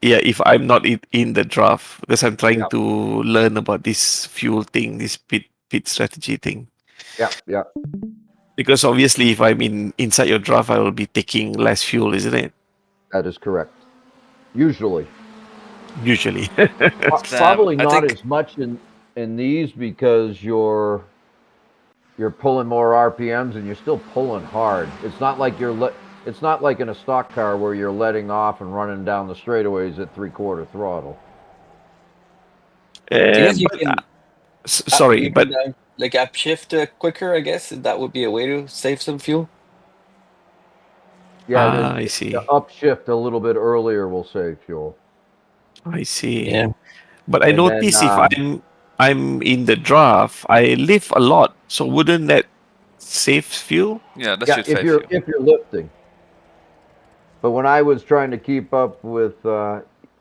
S3: if I'm not in the draft, because I'm trying
S9: Yeah.
S3: to learn about this fuel thing, this pit strategy thing.
S9: Yeah.
S3: Because obviously, if I'm inside your draft, I will be taking less fuel, isn't it?
S9: That is correct. Usually. Probably not as much in these because you're pulling more RPMs and you're still pulling hard. It's not like it's not like in a stock car where you're letting off and running down the straightaways at 3/4 throttle.
S3: Sorry, but
S7: like upshift quicker, I guess that would be a way to save some fuel.
S9: Yeah,
S3: I see.
S9: The upshift a little bit earlier will save fuel.
S3: I see.
S7: Yeah.
S3: But I notice if I'm in the draft, I lift a lot. So wouldn't that save fuel?
S1: Yeah, that should save
S9: if
S1: fuel.
S9: if you're lifting. But when I was trying to keep up with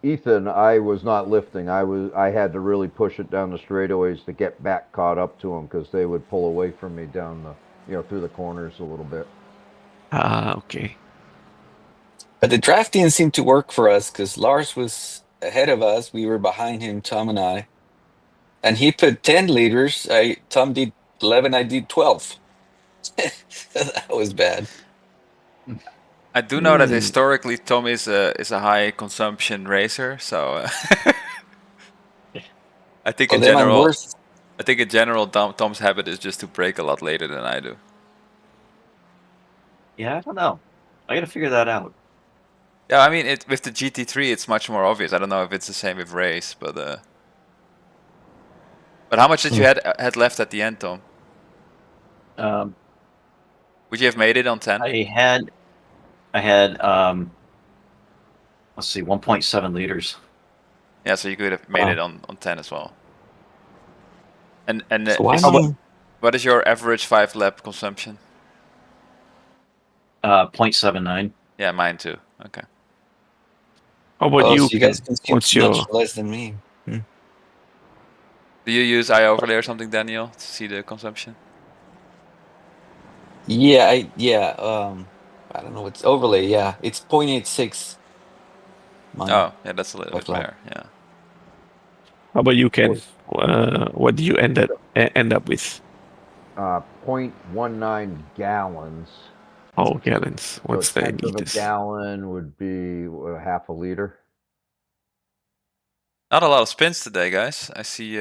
S9: Ethan, I was not lifting. I had to really push it down the straightaways to get back caught up to them because they would pull away from me down the through the corners a little bit.
S3: Okay.
S7: But the draft didn't seem to work for us because Lars was ahead of us. We were behind him, Tom and I. And he put 10 liters. Tom did 11, I did 12. That was bad.
S1: I do know that historically Tom is a high consumption racer, so I think in general Tom's habit is just to brake a lot later than I do.
S12: Yeah, I don't know. I got to figure that out.
S1: Yeah, I mean, with the GT3, it's much more obvious. I don't know if it's the same with race, but how much did you had left at the end, Tom? Would you have made it on 10?
S12: I had let's see, 1.7 liters.
S1: Yeah, so you could have made it on 10 as well. And
S7: so
S1: what is your average 5-lap consumption?
S12: 0.79.
S1: Yeah, mine too. Okay.
S3: How about you?
S7: So you guys consume
S3: What's your
S7: much less than me?
S1: Do you use iOverlay or something, Daniel, to see the consumption?
S7: Yeah, I don't know what's overlay. Yeah, it's 0.86.
S1: Oh, yeah, that's a little bit better. Yeah.
S3: How about you, Ken? What do you end up with?
S9: 0.19 gallons.
S3: Oh, gallons. What's
S9: so
S3: that
S9: a
S3: in
S9: tenth of a
S3: liters?
S9: gallon would be half a liter.
S1: Not a lot of spins today, guys. I see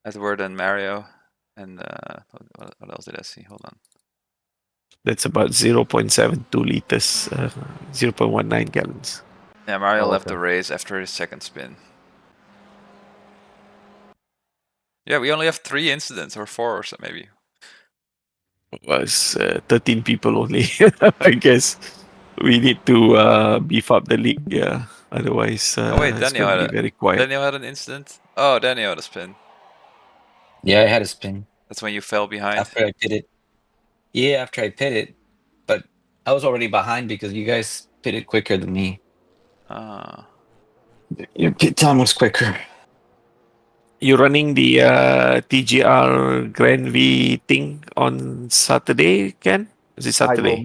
S1: Edward and Mario, and what else did I see? Hold on.
S3: That's about 0.72 liters, 0.19 gallons.
S1: Yeah, Mario left the race after his second spin. Yeah, we only have 3 incidents, or 4 or so maybe.
S3: Was 13 people only. I guess we need to beef up the league. Yeah, otherwise
S1: Oh wait,
S3: it's going to be very quiet.
S1: Daniel had an incident. Oh, Daniel had a spin.
S7: Yeah, I had a spin.
S1: That's when you fell behind.
S7: After I pitted. Yeah, after I pitted, but I was already behind because you guys pitted quicker than me.
S1: Ah.
S7: Your pit time was quicker.
S3: You're running the TGR Grand V thing on Saturday, Ken? Is it Saturday?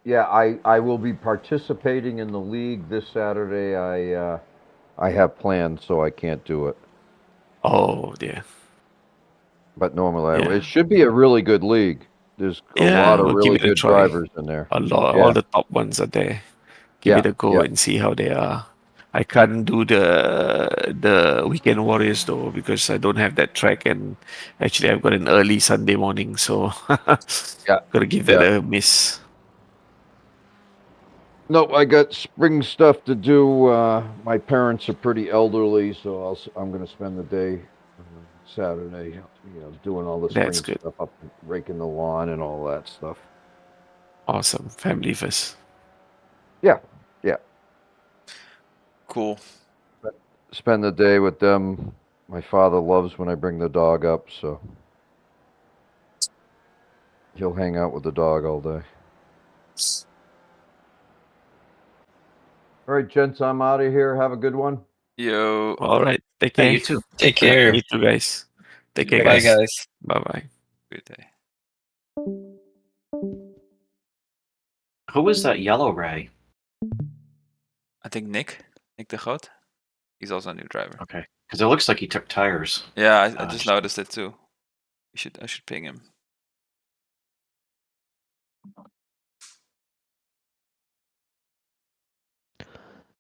S9: I will be participating in the league this Saturday. I have plans, so I can't do it.
S3: Oh dear.
S9: But normally, it should be a really good league. There's a lot of really good drivers in there.
S3: A lot, all the top ones are there. Give it a go and see how they are. I can't do the weekend warriors though because I don't have that track, and actually I've got an early Sunday morning, so gotta give that a miss.
S9: No, I got spring stuff to do. My parents are pretty elderly, so I'm going to spend the day Saturday, doing all the spring stuff up, raking the lawn and all that stuff.
S3: Awesome, family first.
S9: Yeah.
S1: Cool.
S9: Spend the day with them. My father loves when I bring the dog up, so he'll hang out with the dog all day. All right, gents, I'm out of here. Have a good one.
S1: Yo.
S3: All right. Take care.
S12: You too.
S7: Take care.
S3: You too, guys. Take care,
S7: Bye,
S3: guys.
S7: guys.
S3: Bye-bye.
S1: Good day.
S12: Who was that yellow Ray?
S1: I think Nick de Groot. He's also a new driver.
S12: Okay, because it looks like he took tires.
S1: Yeah, I just noticed it too. I should ping him.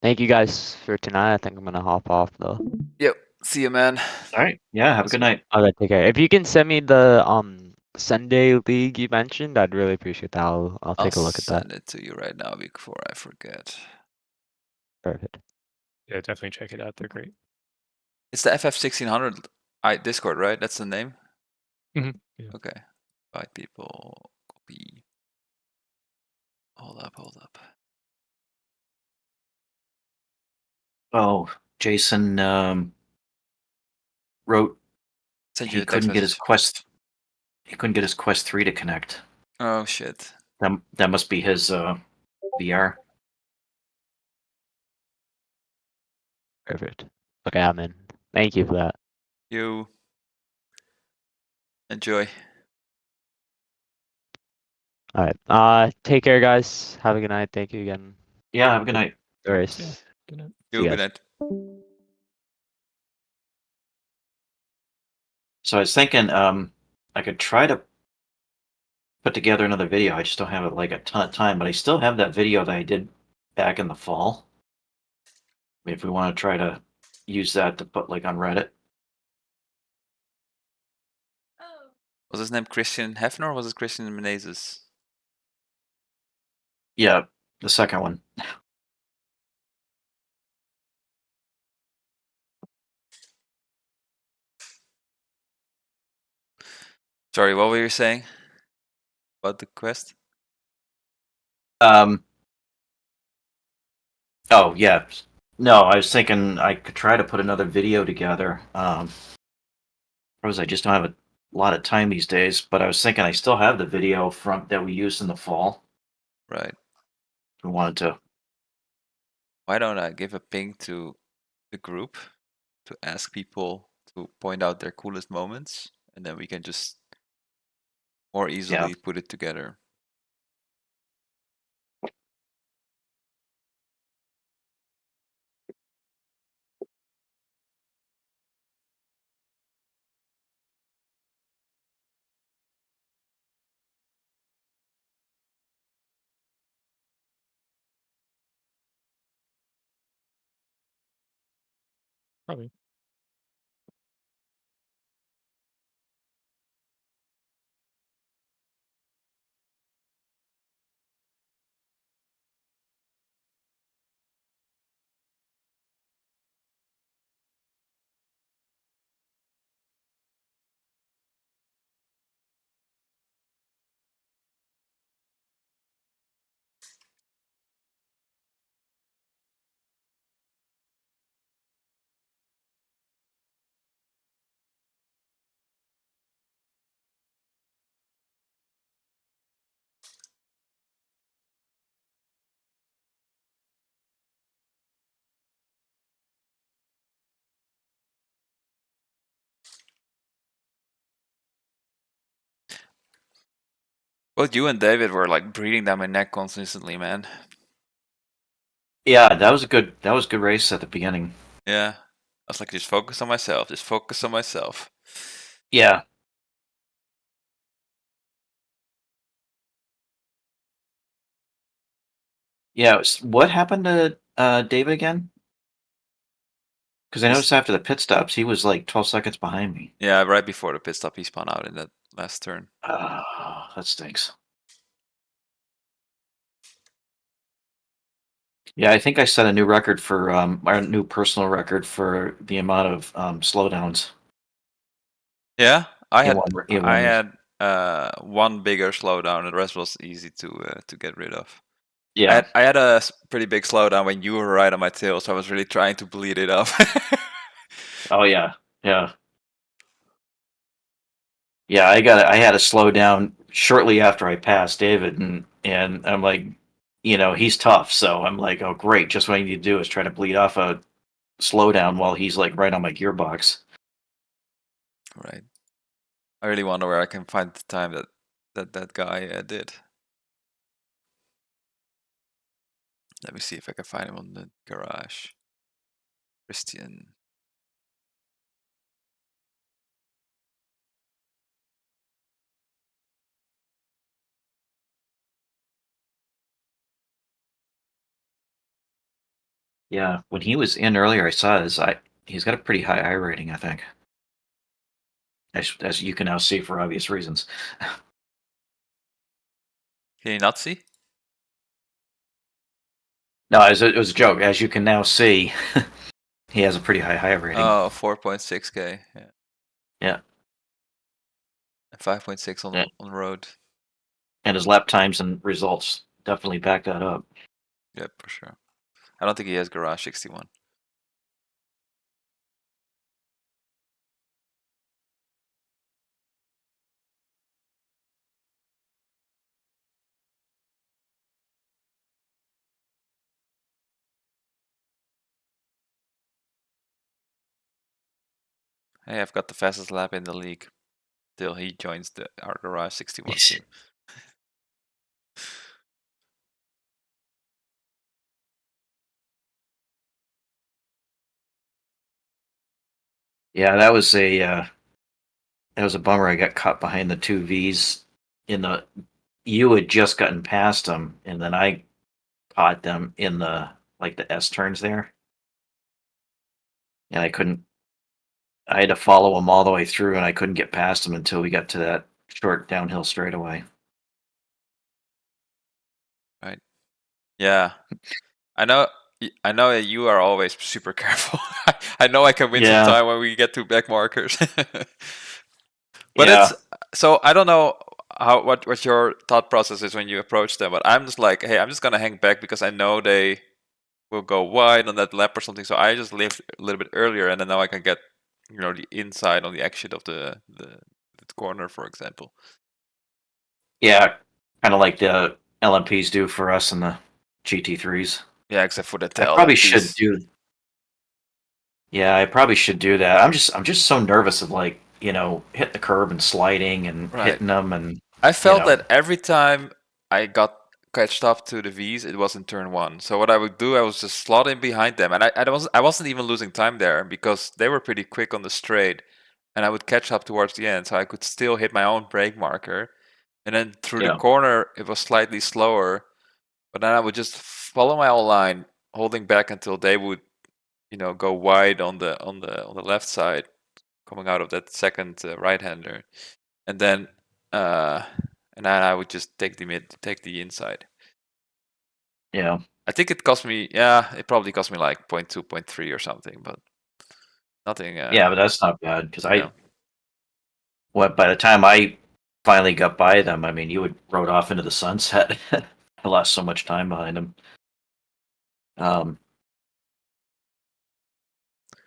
S10: Thank you guys for tonight. I think I'm gonna hop off though.
S1: Yep. See you, man.
S12: All right. Yeah. Have a good night.
S10: Okay, take care. If you can send me the Sunday league you mentioned, I'd really appreciate that. I'll take a look at that.
S1: Send it to you right now before I forget.
S10: Perfect.
S11: Yeah, definitely check it out. They're great.
S1: It's the FF1600 Discord, right? That's the name?
S11: Yeah.
S1: Okay. Invite people. Copy. Hold up.
S12: Oh, Jason wrote
S1: Send you
S12: he
S1: a text
S12: couldn't get his
S1: message.
S12: Quest. He couldn't get his Quest 3 to connect.
S1: Oh shit.
S12: That must be his VR.
S10: Perfect. Okay, I'm in. Thank you for that.
S1: You enjoy.
S10: All right. Take care, guys. Have a good night. Thank you again.
S12: Yeah. Have a good night.
S10: The race.
S11: Yeah. Good night.
S10: See you
S1: Good
S10: guys.
S1: night.
S12: So I was thinking I could try to put together another video. I just don't have like a ton of time, but I still have that video that I did back in the fall. If we want to try to use that to put like on Reddit.
S1: Was his name Christian Hefner or was it Christian Menezes?
S12: Yeah, the second one.
S1: Sorry, what were you saying about the quest?
S12: Oh yeah. No, I was thinking I could try to put another video together. Suppose I just don't have a lot of time these days, but I was thinking I still have the video from that we used in the fall.
S1: Right.
S12: We wanted to.
S1: Why don't I give a ping to the group to ask people to point out their coolest moments, and then we can just more easily put it together.
S11: Probably.
S1: Both you and David were like breathing down my neck consistently, man.
S12: Yeah, that was a good race at the beginning.
S1: Yeah. I was like, just focus on myself. Just focus on myself.
S12: Yeah. Yeah. What happened to David again? Because I noticed after the pit stops, he was like 12 seconds behind me.
S1: Yeah, right before the pit stop, he spun out in that last turn.
S12: Oh, that stinks. Yeah, I think I set a new record for our new personal record for the amount of slowdowns.
S1: Yeah, I had one bigger slowdown, and the rest was easy to get rid of.
S12: Yeah,
S1: I had a pretty big slowdown when you were right on my tail, so I was really trying to bleed it up.
S12: Oh yeah, yeah, yeah. I had to slow down shortly after I passed David, and I'm like, he's tough, so I'm like, oh great, just what I need to do is try to bleed off a slowdown while he's like right on my gearbox.
S1: Right. I really wonder where I can find the time that guy did. Let me see if I can find him on the garage. Christian.
S12: Yeah, when he was in earlier, I saw he's got a pretty high I rating, I think. As you can now see for obvious reasons.
S1: Can you not see?
S12: No, it was a joke. As you can now see, he has a pretty high rating.
S1: Oh, 4.6k. Yeah.
S12: Yeah.
S1: 5.6 on the road.
S12: And his lap times and results definitely back that up.
S1: Yep, for sure. I don't think he has garage 61. Hey, I've got the fastest lap in the league. Till he joins our garage 61 team.
S12: Yeah, that was a bummer. I got caught behind the two V's you had just gotten past them, and then I caught them in the S turns there, and I had to follow them all the way through, and I couldn't get past them until we got to that short downhill straightaway.
S1: Right. Yeah. I know that you are always super careful. I know I can win some time when we get to back markers. But it's so I don't know what your thought process is when you approach them, but I'm just like, hey, I'm just gonna hang back because I know they will go wide on that lap or something. So I just live a little bit earlier, and then now I can get the inside on the exit of the corner, for example.
S12: Yeah, kind of like the LMPs do for us in the GT3s.
S1: Yeah, except for the tail.
S12: I probably should do. Yeah, I probably should do that. I'm just so nervous of hitting the curb and sliding and hitting them, and
S1: I felt that every time I got catched up to the V's, it was in turn 1. So what I would do, I was just slot in behind them, and I wasn't even losing time there because they were pretty quick on the straight, and I would catch up towards the end, so I could still hit my own brake marker, and then through the corner it was slightly slower, but then I would just follow my own line, holding back until they would, go wide on the left side, coming out of that second right-hander, and then I would just take the inside.
S12: Yeah.
S1: I think it cost me. Yeah, it probably cost me like 0.2, 0.3 or something, but nothing.
S12: Yeah, but that's not bad because by the time I finally got by them, I mean, you would rode off into the sunset. I lost so much time behind them.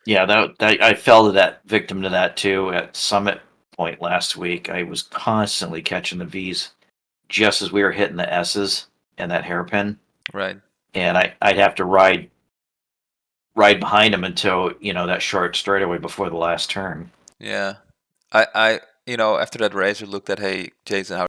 S12: Yeah, I fell to that victim to that too at Summit Point last week. I was constantly catching the V's just as we were hitting the S's and that hairpin.
S1: Right.
S12: And I'd have to ride behind him until that short straightaway before the last turn.
S1: Yeah, I after that race, we looked at, hey, Jason, how